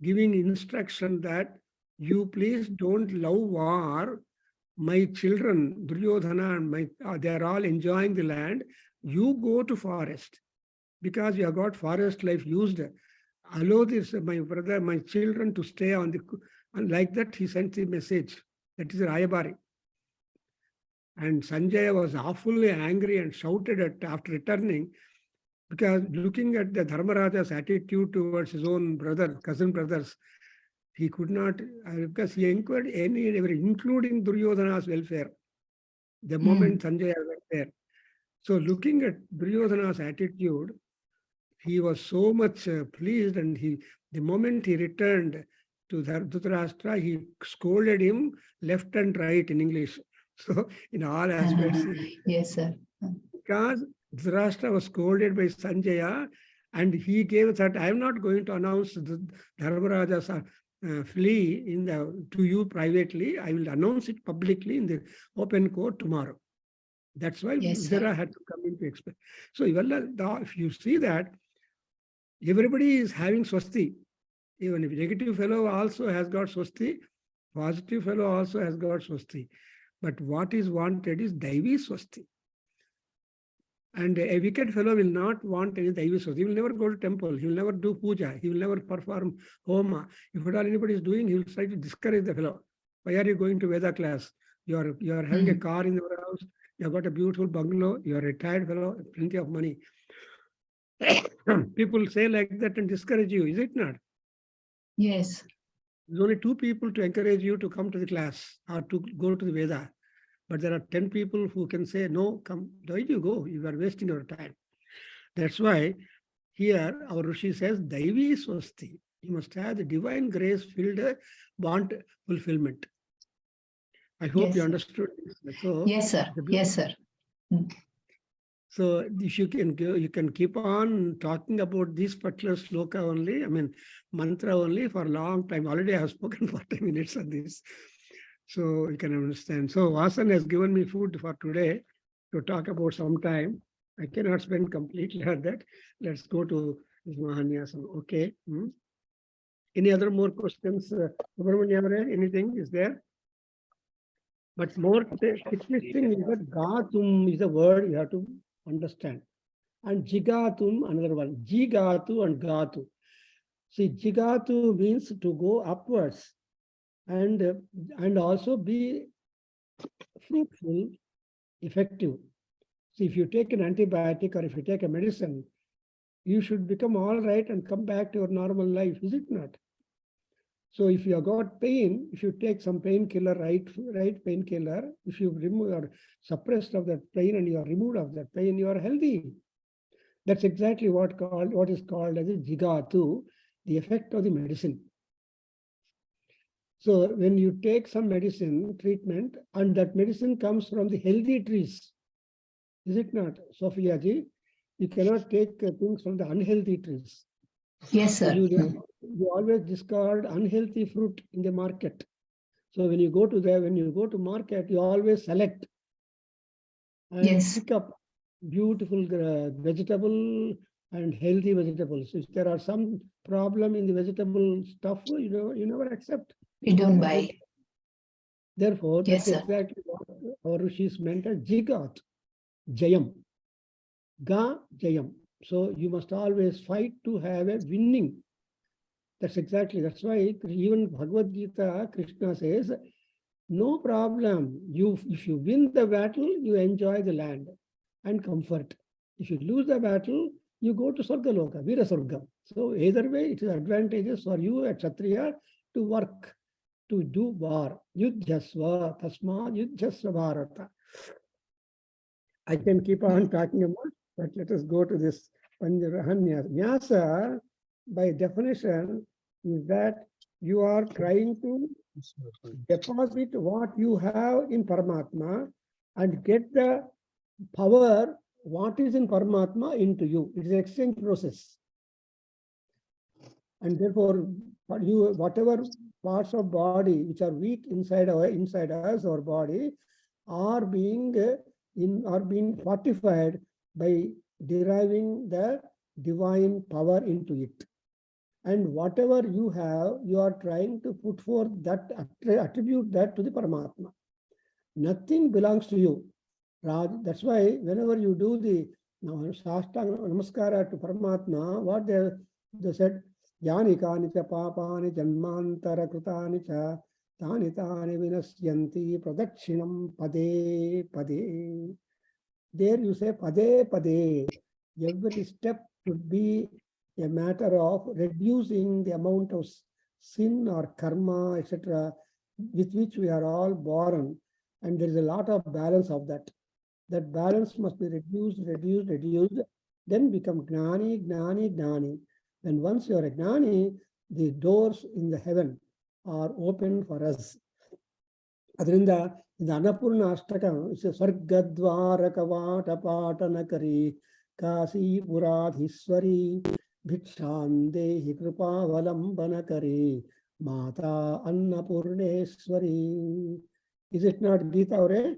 giving instruction that you please don't love war. My children, Duryodhana and they are all enjoying the land. You go to forest because you have got forest life used. Allow this, my brother, my children to stay on the, and like that he sent the message. That is Rayabari. And Sanjaya was awfully angry and shouted at after returning, because looking at the Dharmaraja's attitude towards his own brother, cousin brothers, he could not, because he inquired including Duryodhana's welfare, the moment Sanjaya went there. So looking at Duryodhana's attitude, he was so much pleased, and the moment he returned to Dhritarashtra, he scolded him left and right in English. So in all aspects. Yes, sir. Because Dhritarashtra was scolded by Sanjaya, and he gave that, I am not going to announce the Dharmaraja's flee to you privately. I will announce it publicly in the open court tomorrow. That's why Vidura had to come into explain. So if you see that, everybody is having Swasti. Even if negative fellow also has got Swasti, positive fellow also has got Swasti. But what is wanted is Daivi Swasti. And a wicked fellow will not want any Daivi Swasti. He will never go to temple. He will never do puja. He will never perform homa. If at all anybody is doing, he will try to discourage the fellow. Why are you going to Veda class? You are having a car in your house. You have got a beautiful bungalow. You are a retired fellow, plenty of money. People say like that and discourage you, is it not? Yes. There's only 2 people to encourage you to come to the class or to go to the Veda. But there are 10 people who can say, no, come, why do you go? You are wasting your time. That's why here our Rishi says, Daivi Swasti. You must have the divine grace-filled want fulfillment. I hope you understood this. So, yes, sir. Yes, sir. So if you can go, you can keep on talking about this particular sloka only, mantra only for a long time. Already I have spoken 40 minutes on this. So you can understand. So Vasan has given me food for today to talk about sometime. I cannot spend completely on that. Let's go to this Mahanyasa. Okay. Any other more questions? Anything is there? But more technical thing is that Gatum is a word you have to understand. And Jigatum, another one. Jigatu and Gatu. See, Jigatu means to go upwards and also be fruitful, effective. See, if you take an antibiotic or if you take a medicine, you should become all right and come back to your normal life, is it not? So if you have got pain, if you take some painkiller, right painkiller, if you remove or suppressed of that pain and you are removed of that pain, you are healthy. That's exactly what is called as a jigatu, the effect of the medicine. So when you take some medicine treatment, and that medicine comes from the healthy trees, is it not, Sophia ji? You cannot take things from the unhealthy trees. Yes, sir. You always discard unhealthy fruit in the market. So when you go to market, you always select and pick up beautiful vegetable and healthy vegetables. If there are some problem in the vegetable stuff, you never accept. You don't buy. Therefore, that's exactly what our rishis meant as jigat, jayam, ga jayam. So you must always fight to have a winning. That's why even Bhagavad Gita, Krishna says, no problem. If you win the battle, you enjoy the land and comfort. If you lose the battle, you go to Sargaloka, Vira Sarga. So either way, it is advantageous for you at Kshatriya to work, to do war. Yudhyasva, tasma, yudhyasva bharata. I can keep on talking about, but let us go to this Panjarahanyasa. Nyasa, by definition, is that you are trying to deposit what you have in Paramatma and get the power, what is in Paramatma, into you. It is an exchange process. And therefore, whatever parts of body which are weak inside us, our body, are being fortified by deriving the divine power into it. And whatever you have, you are trying to put forth that, attribute that to the Paramatma. Nothing belongs to you. Raj, that's why whenever you do the Sashtanga Namaskara to Paramatma, what they said, Yani kani cha papani janmantara krutani cha tani tani vinasyanti pradakshinam pade pade. There you say pade pade. Every step should be a matter of reducing the amount of sin or karma, etc., with which we are all born. And there is a lot of balance of that. That balance must be reduced, then become gnani, gnani, gnani. And once you are a gnani, the doors in the heaven are open for us. Adrinda, in the Annapurna Ashtakam, it says Sargadvara Kavata Patanakari Kasi Puradhiswari Bhikshande Kripa Valambanakari Mata Annapurneswari. Is it not Gita Aure?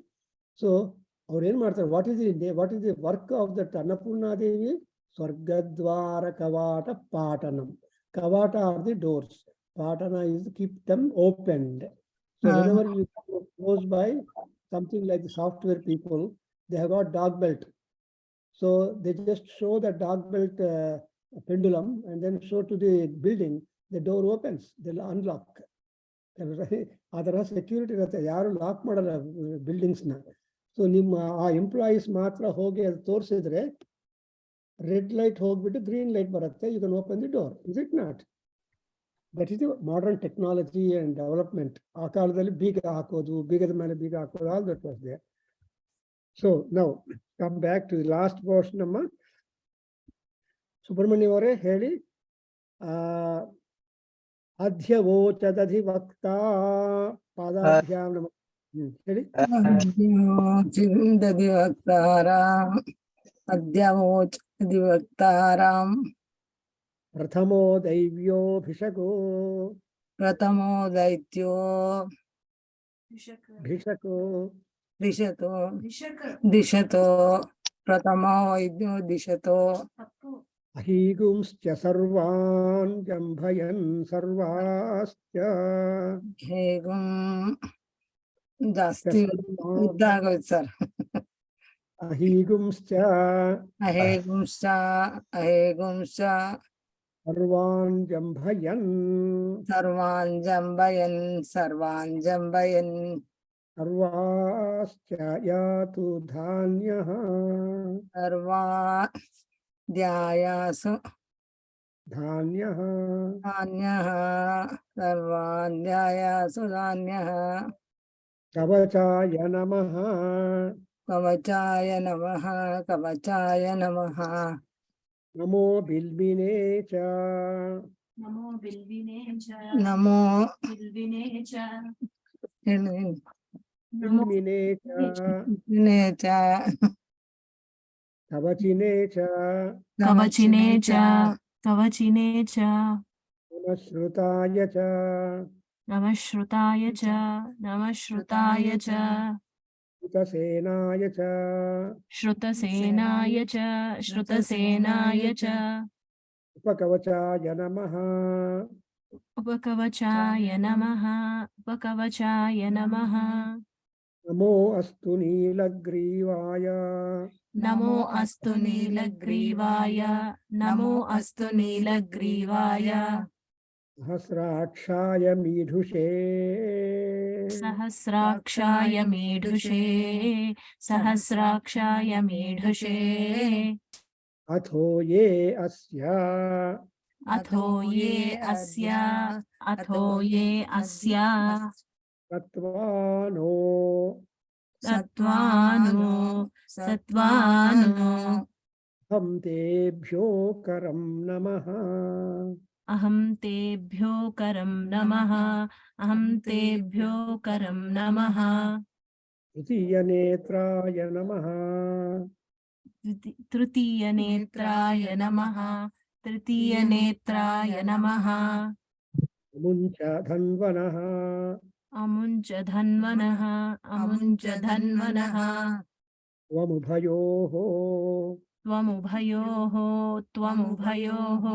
So, what is the work of the Annapurna Devi? Swargadvara Kavata Patanam. Kavata are the doors. Patana is to keep them opened. So whenever you goes by something like the software people, they have got dog belt. So they just show the dog belt pendulum and then show to the building, the door opens, they'll unlock. Other security yaru lock model buildings na. So nimma employees matra hoge torsidre, red light hogbittu green light baratte, you can open the door. Is it not? That is the modern technology and development. Aa kaladalli big hakodu, bigger mele big hakodu, all that was there. So now come back to the last portion amma. Subramanya avare heli Adhyavocadadhivakta padabhyam namah. Heli Adhyavocadadhivaktaram Adhyavocadadhivaktaram Prathamo Daivyo Bhishako Pratamo Daityo Bhishako Dishato Pratamo Vaidyo Dishato Ahigumscha sarvan jambhayan sarvascha Hegum Jasti Uddagoy sir. Ahigumscha Ahegumsha sarvan jambhayan Sarvan Jambayan sarvascha yatu dhanyaha Sarva Dhyayasu dhanyaha Dhanyaha Sarvadhyayasu Dhanyaha Kavachaya namaha Kavachaya Namaha Namo bilbine cha Namo bilbine cha Kavachine cha Namashrutaya cha Shrutasena cha Upakavachaya namaha Namo astu nilagrivaya Sahasrakshaya medhushe Atho ye asya Satvano Ham tebhyo karam namaha अहं तेभ्यो करं नमः अहं तेभ्यो करं नमः तृतीयनेत्राय नमः तृतीयनेत्राय नमः तृतीयनेत्राय नमः मुञ्च धन्वनः अमुञ्च धन्वनः अमुञ्च धन्वनः त्वमुभयोः त्वमुभयोः त्वमुभयोः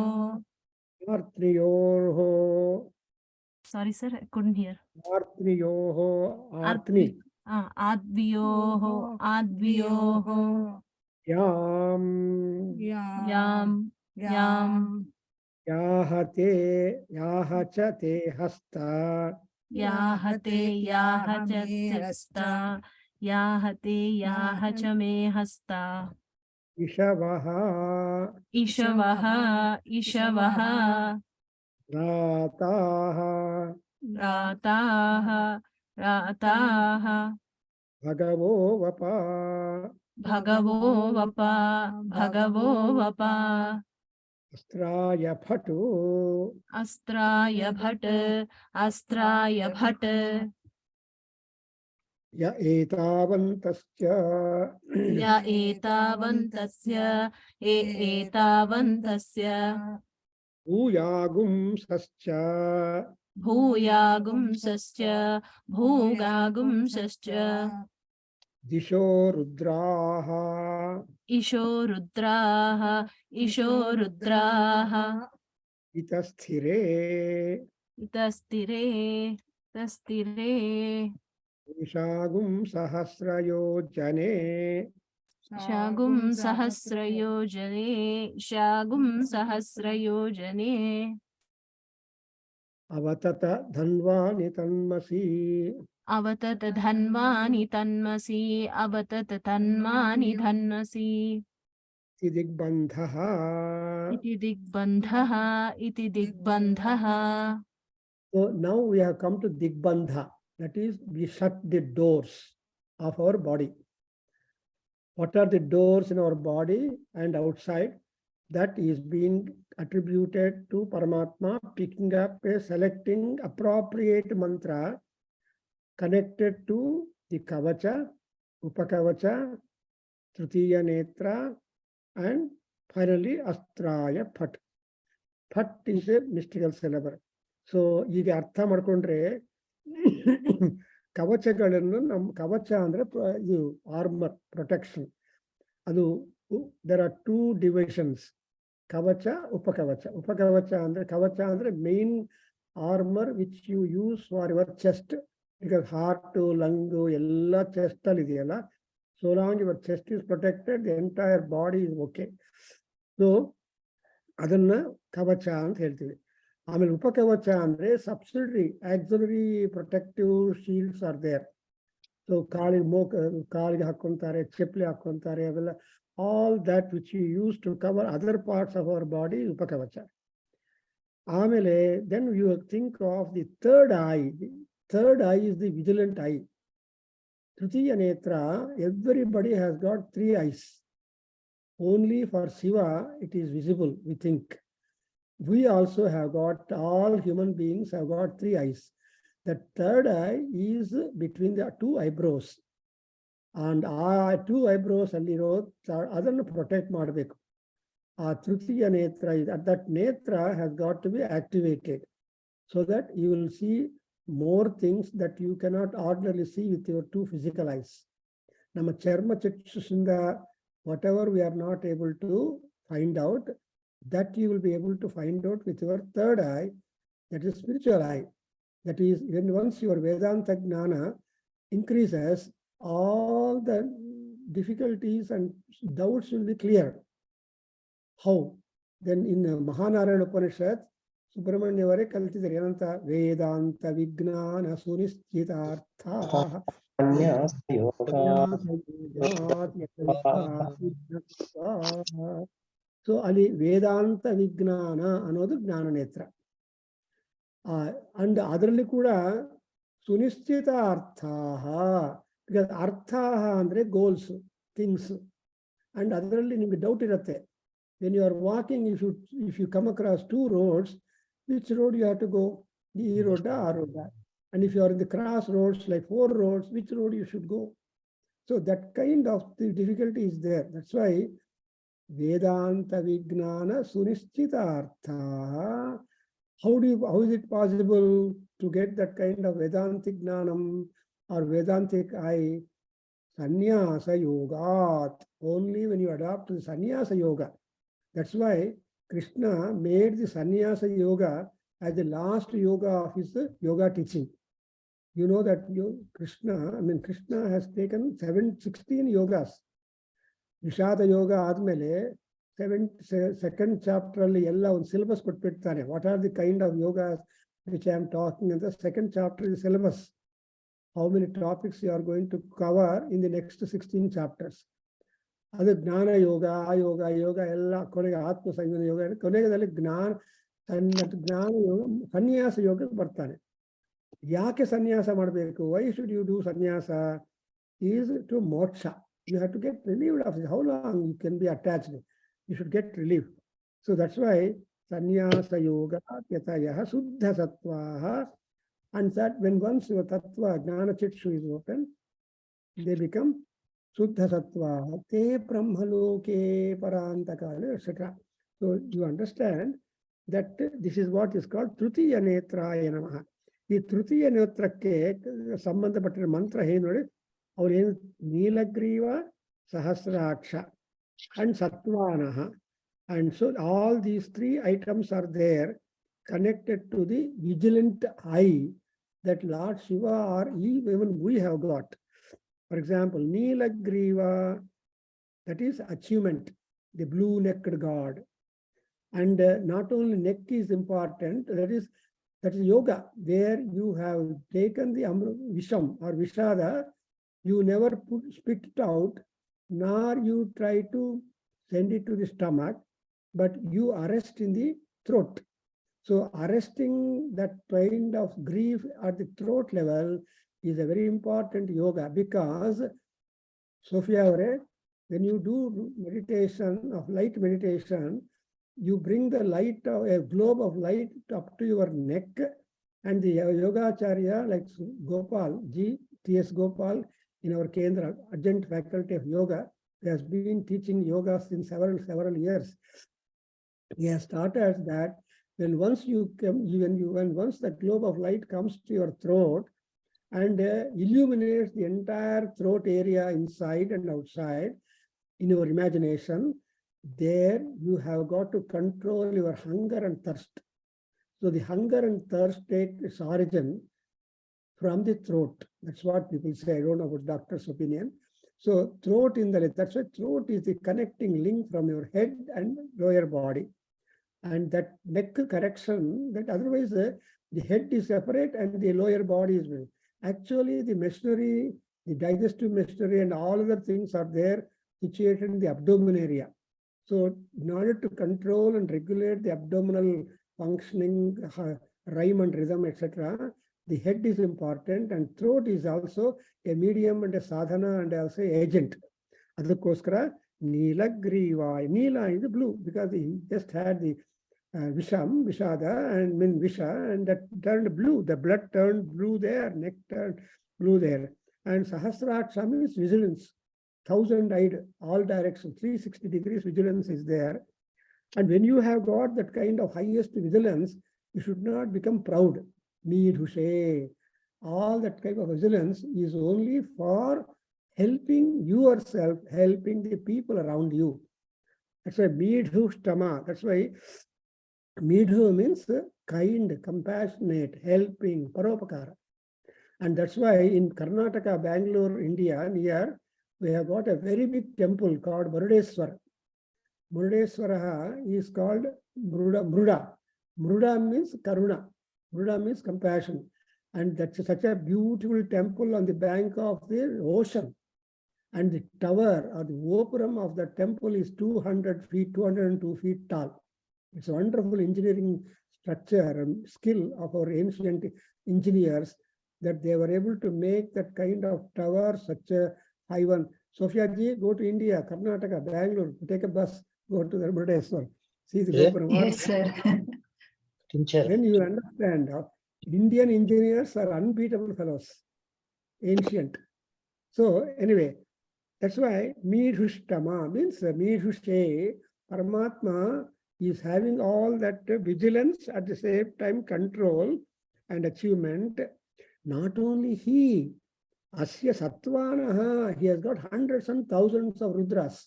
आर्त्र्योः sorry sir I couldn't hear आर्त्र्योः आर्त्नि आद्वियोः आद्वियोः यां यां यां याह च ते हस्ता याह ते याह च हस्ता याह ते याह च मे हस्ता इषवः इषवः इषवः राताः राताः राताः भगवो वपा भगवो वपा भगवो वपा अस्त्राय फटु अस्त्राय भट अस्त्राय भट य एतावन्तश्च य एतावन्तस्य एतावन्तस्य भूयागुंसश्च भूयागुंसश्च भूगागुंसश्च दिशो रुद्राः इशो रुद्राः इशो रुद्राः इतस्थिरे तस्तिरे तस्तिरे ईशागुंसहस्रयोजने शागुं सहस्रयोजने शागुं सहस्रयोजने अवतत धन्वानि तन्मसि अवतत धन्वानि तन्मसि अवतत तन्मानि धन्मसि इति दिग्बन्धः इति दिग्बन्धः इति दिग्बन्धः So now we have come to Digbandha. That is, we shut the doors of our body. What are the doors in our body and outside? That is being attributed to Paramatma, picking up a selecting appropriate mantra connected to the Kavacha, Upakavacha, Tritiya Netra, and finally Astraya Phat. Phat is a mystical syllable. So ಈಗ ಅರ್ಥ ಮಾಡ್ಕೊಂಡ್ರೆ ಕವಚಗಳನ್ನು ಕವಚ ಅಂದ್ರೆ ಇದು armour protection. ಅದು there are two divisions, ಕವಚ ಉಪಕವಚ. ಉಪಕವಚ ಅಂದ್ರೆ ಕವಚ ಅಂದ್ರೆ main armour which you use for your chest, because heart lung ಎಲ್ಲ ಚೆಸ್ಟ್ ಅಲ್ಲಿ ಇದೆಯಲ್ಲ. So long your chest is protected, the entire body is okay. So ಅದನ್ನ ಕವಚ ಅಂತ ಹೇಳ್ತೀವಿ. ಆಮೇಲೆ ಉಪಕವಚ ಅಂದ್ರೆ subsidiary auxiliary protective shields are there. So ಕಾಲಿಗೆ ಹಾಕೊಂತಾರೆ, ಚಪ್ಪಲಿ ಹಾಕೊಂತಾರೆ, ಅವೆಲ್ಲ all that which you use to cover other parts of our body ಉಪಕವಚ. ಆಮೇಲೆ then you think of the third eye. Third eye is the vigilant eye. ತೃತೀಯ ನೇತ್ರ, everybody has got 3 eyes. Only for Shiva it is visible, we think. We also have got, all human beings have got 3 eyes. The third eye is between the 2 eyebrows. And our 2 eyebrows alliro adannu protect ಮಾಡಬೇಕು. ಆ ತೃತೀಯ ನೇತ್ರ is that netra has got to be activated so that you will see more things that you cannot ordinarily see with your 2 physical eyes. ನಮ್ಮ ಚರ್ಮ ಚಕ್ಷುಷಿಂದ whatever we are not able to find out, that you will be able to find out with your third eye, that is spiritual eye. That is, when once your Vedanta Gnana increases, all the difficulties and doubts will be clear. How? Then in Mahanarayana Upanishad, Subramanya Vare kaltidare ಏನಂತ ವೇದಾಂತ ವಿಜ್ಞಾನ ಸುನಿಶ್ಚಿತಾರ್ಥ so ಅಲ್ಲಿ ವೇದಾಂತ ವಿಜ್ಞಾನ ಅನ್ನೋದು ಜ್ಞಾನ ನೇತ್ರ. And ಅದರಲ್ಲಿ ಕೂಡ ಸುನಿಶ್ಚಿತ ಅರ್ಥ, ಅರ್ಥ ಅಂದ್ರೆ ಗೋಲ್ಸ್, ಥಿಂಗ್ಸ್. ಅಂಡ್ ಅದರಲ್ಲಿ ನಿಮ್ಗೆ ಡೌಟ್ ಇರುತ್ತೆ. When you are walking, if you come across 2 roads, which road you have to go, the E road, the R road. And if you are in the crossroads, like 4 roads, which road you should go? So that kind of the difficulty is there. That's why Vedanta Vijnana Sunischitartha. How is it possible to get that kind of Vedantic Gnanam or Vedantic eye? Sannyasa Yoga. Only when you adopt the Sannyasa Yoga. That's why Krishna made the Sannyasa Yoga as the last yoga of his yoga teaching. You know that Krishna has taken 16 yogas. Vishada Yoga admele second chapter alli ella on syllabus kottbittane. What are the kind of yogas which I am talking in the second chapter is syllabus. How many topics you are going to cover in the next 16 chapters. ಅದು ಜ್ಞಾನ ಯೋಗ ಆ ಯೋಗ ಯೋಗ ಎಲ್ಲ ಕೊನೆಗೆ ಆತ್ಮ ಸಂಯಮ ಯೋಗ ಕೊನೆಗದಲ್ಲಿ ಜ್ಞಾನ ಯೋಗ ಸನ್ಯಾಸ ಯೋಗಕ್ಕೆ ಬರ್ತಾನೆ. ಯಾಕೆ ಸನ್ಯಾಸ ಮಾಡಬೇಕು? ವೈ ಶುಡ್ ಯು ಡೂ ಸನ್ಯಾಸ? ಈಸ್ ಟು ಮೋಕ್ಷ. You have to get relieved of it. How long you can be attached? You should get relief. So that's why sannyasa yoga yatayah suddha sattvaha, and that when once your tattva gnana chikshu is open, they become suddha sattvaha te brahmaloke parantakale, etc. So you understand that this is what is called tritiya netraya namaha. ಈ ತೃತೀಯ ನೇತ್ರಕ್ಕೆ ಸಂಬಂಧಪಟ್ಟ ಮಂತ್ರ ಏನು ನೋಡಿ, ಅವ್ರೇನು ನೀಲಗ್ರೀವ ಸಹಸ್ರಾಕ್ಷ and Satvanaha. And so all these 3 items are there connected to the vigilant eye that Lord Shiva or even we have got. For example, Nilagriva, that is achievement, the blue-necked god. And not only neck is important, that is yoga, where you have taken the Visham or Vishada, you never spit it out, nor you try to send it to the stomach, but you arrest in the throat. So arresting that kind of grief at the throat level is a very important yoga, because Sophia, when you do meditation of light meditation, you bring the light, a globe of light up to your neck, and the Yogacharya like Gopal, T.S. Gopal, in our Kendra, adjunct faculty of yoga, he has been teaching yoga since several years. He has started that when once once the globe of light comes to your throat and illuminates the entire throat area inside and outside in your imagination, there you have got to control your hunger and thirst. So the hunger and thirst take its origin from the throat. That's what people say. I don't know about doctor's opinion. So throat that's why throat is the connecting link from your head and lower body. And that neck correction, that otherwise the head is separate and the lower body is well. Actually, the machinery, the digestive machinery and all other things are there situated in the abdomen area. So in order to control and regulate the abdominal functioning, rhyme and rhythm, etc., the head is important, and throat is also a medium and a sadhana and also agent. Adakoskara Nilagriva. Nila is blue because he just had the Vishada and Visha, and that turned blue. The blood turned blue there, neck turned blue there. And Sahasraksha means vigilance, 1,000-eyed, all directions, 360 degrees vigilance is there. And when you have got that kind of highest vigilance, you should not become proud. Meedhushe. All that type of vigilance is only for helping yourself, helping the people around you. That's why Meedhushtama. That's why Meedhu means kind, compassionate, helping, paropakara. And that's why in Karnataka, Bengaluru, India, near, we have got a very big temple called Murudeshwara. Murudeshwara is called Mruda. Mruda means Karuna. Mruda means compassion. And that's such a beautiful temple on the bank of the ocean. And the tower or the gopuram of the temple is 202 feet tall. It's a wonderful engineering structure and skill of our ancient engineers that they were able to make that kind of tower, such a high one. Sophia ji, go to India, Karnataka, Bengaluru, take a bus, go to the Murdeshwar. See the gopuram. Yes, sir. Kincher. Then you understand Indian engineers are unbeatable fellows, ancient. So anyway, that's why Midhushtama means Midhushte, Paramatma is having all that vigilance at the same time control and achievement. Not only he, Asya Satvanaha, he has got hundreds and thousands of Rudras.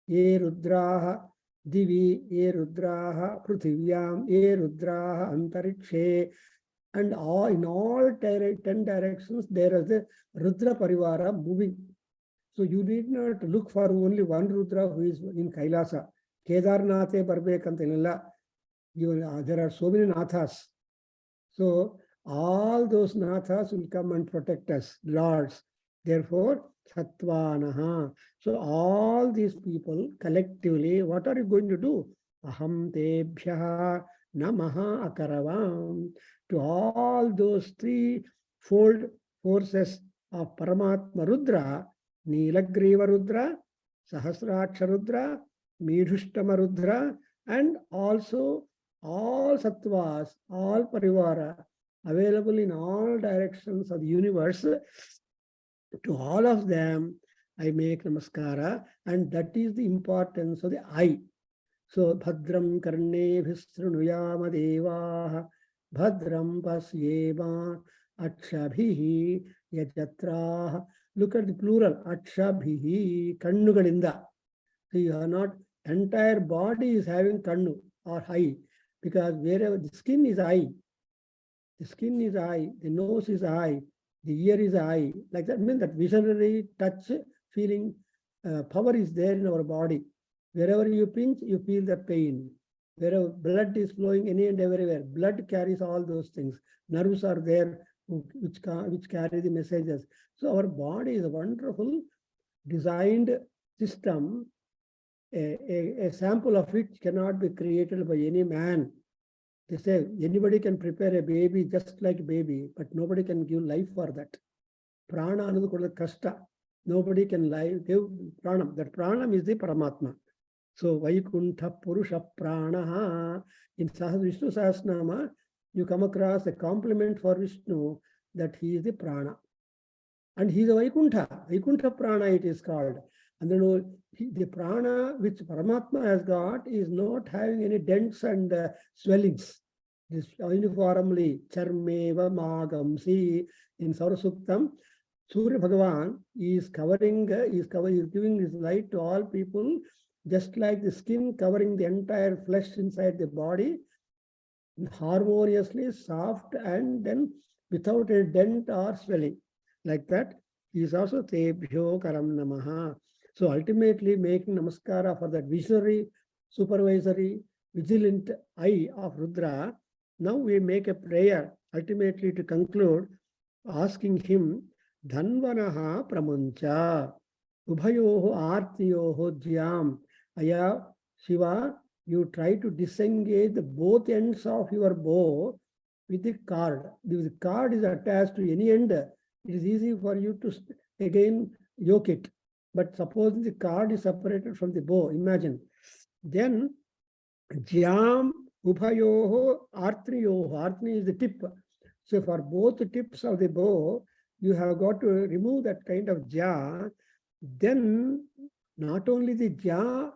Ye Rudraha Divi, Ye Rudraha Pruthivyam, Ye Rudraha Antarikshe, and all in all 10 directions there is a Rudra Parivara moving. So you need not look for only one Rudra who is in Kailasa. Kedarnathe Barbekantililla. There are so many Nathas. So all those Nathas will come and protect us, lords. Therefore, Sattvanaha. So all these people collectively, what are you going to do? Aham tebhyaha namaha akaravam. To all those threefold forces of Paramatma Rudra, Nilagriva Rudra, Sahasraksha Rudra, Midhushtama Rudra, and also all sattvas, all parivara, available in all directions of the universe. To all of them, I make namaskara, and that is the importance of the I. So, Bhadram Karne Bhisrunuyama Devaha, Bhadram Pasyema Akshabhihi Yajatraha. Look at the plural, Akshabhihi, Kannugalinda. So you are not, entire body is having Kannu or eye, because wherever the skin is eye, the skin is eye, the nose is eye, the ear is eye, like that means that visionary touch, feeling, power is there in our body. Wherever you pinch, you feel the pain. Wherever blood is flowing any and everywhere, blood carries all those things. Nerves are there which carry the messages. So our body is a wonderful designed system. A sample of which cannot be created by any man. They say anybody can prepare a baby just like baby, but nobody can give life for that. Prana another called kasta. Nobody can give pranam. That pranam is the Paramatma. So Vaikuntha Purusha Pranaha. In Vishnu Sahasranama, you come across a compliment for Vishnu that he is the prana. And he is a Vaikuntha. Vaikuntha Prana it is called. And then the prana which Paramatma has got is not having any dents and swellings. It is uniformly Charmeva Magamsi in Sarasuktam. Surya Bhagavan is giving his light to all people, just like the skin covering the entire flesh inside the body, harmoniously, soft, and then without a dent or swelling. Like that, he is also Tebhyo Karam Namaha. So ultimately making namaskara for that visionary, supervisory, vigilant eye of Rudra. Now we make a prayer ultimately to conclude, asking him, Dhanvanaha Pramuncha, Ubhayoho Artiyoho Jyam. Aya Shiva, you try to disengage the both ends of your bow with the cord. If the cord is attached to any end, it is easy for you to again yoke it. But suppose the cord is separated from the bow, imagine. Then Jyam Ubhayoho Artriyoho. Artri is the tip. So for both the tips of the bow, you have got to remove that kind of ja. Then not only ja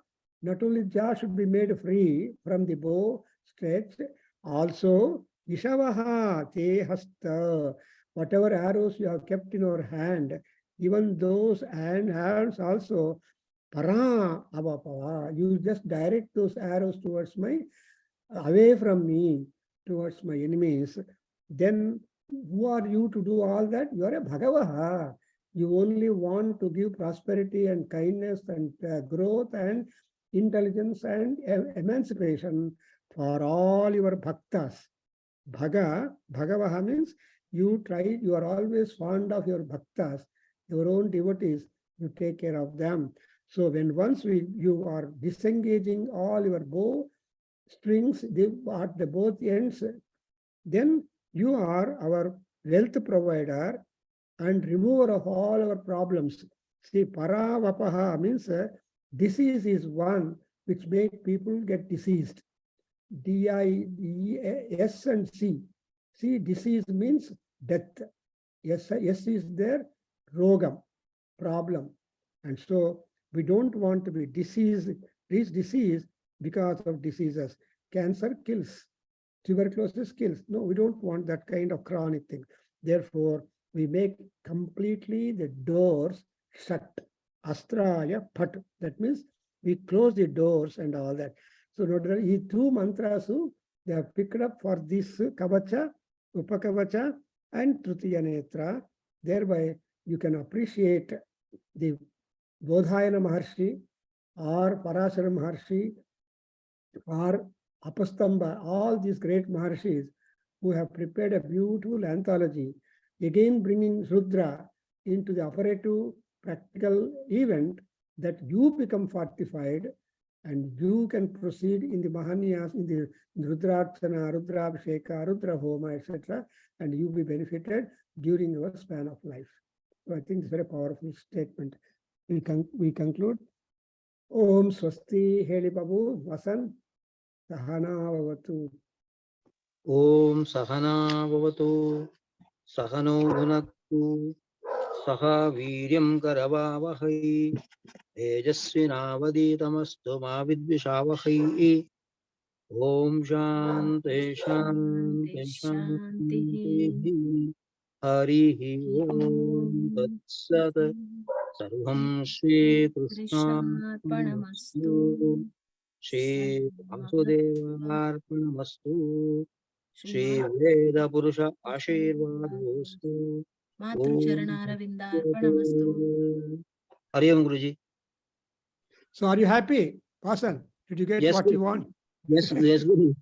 should be made free from the bow stretched, also Ishavaha Te Hasta. Whatever arrows you have kept in your hand, even those hands also, para avapava, you just direct those arrows towards away from me, towards my enemies. Then who are you to do all that? You are a Bhagavaha. You only want to give prosperity and kindness and growth and intelligence and emancipation for all your bhaktas. Bhagavaha means you are always fond of your bhaktas, your own devotees, you take care of them. So when once you are disengaging all your bow strings at the both ends, then you are our wealth provider and remover of all our problems. See, Paravapaha means disease is one which makes people get diseased. D-I-E-S and C. See, disease means death. Yes, yes is there, rogam, problem. And so we don't want to be diseased, reach disease because of diseases. Cancer kills, tuberculosis kills. No, we don't want that kind of chronic thing. Therefore, we make completely the doors shut. Astraya Phat. That means we close the doors and all that. So, these two mantras, they have picked up for this Kavacha, Upakavacha, and Tritiya Netra. Thereby, you can appreciate the Bodhayana Maharshi or Parashara Maharshi or Apastamba, all these great Maharshis who have prepared a beautiful anthology, again bringing Rudra into the operative practical event, that you become fortified and you can proceed in the Mahanyasa, in the Rudraarchana, Rudrabhisheka, Rudra Homa, etc. And you be benefited during your span of life. So I think it's a very powerful statement. We conclude. Om Swasti Heli Babu Vasan Sahana Vavatu. Om Sahana Vavatu Sahano Bhunaktu Saha Viryam Karavavahai Tejasvinavaditamastu Ma Vidvishavahai. Om Shanti Shanti Shanti Harihi Om Tat Sat Sarvam Shri Krishnarpणमस्तु Shri Vasudevarpणमस्तु Shri Veda Purusha Ashirvadostu. Matrucharanaravindarpणमस्तु. Hari Om Guruji. So are you happy, Vasan? Did you get Yes, what Guru. you want? Yes, Guru.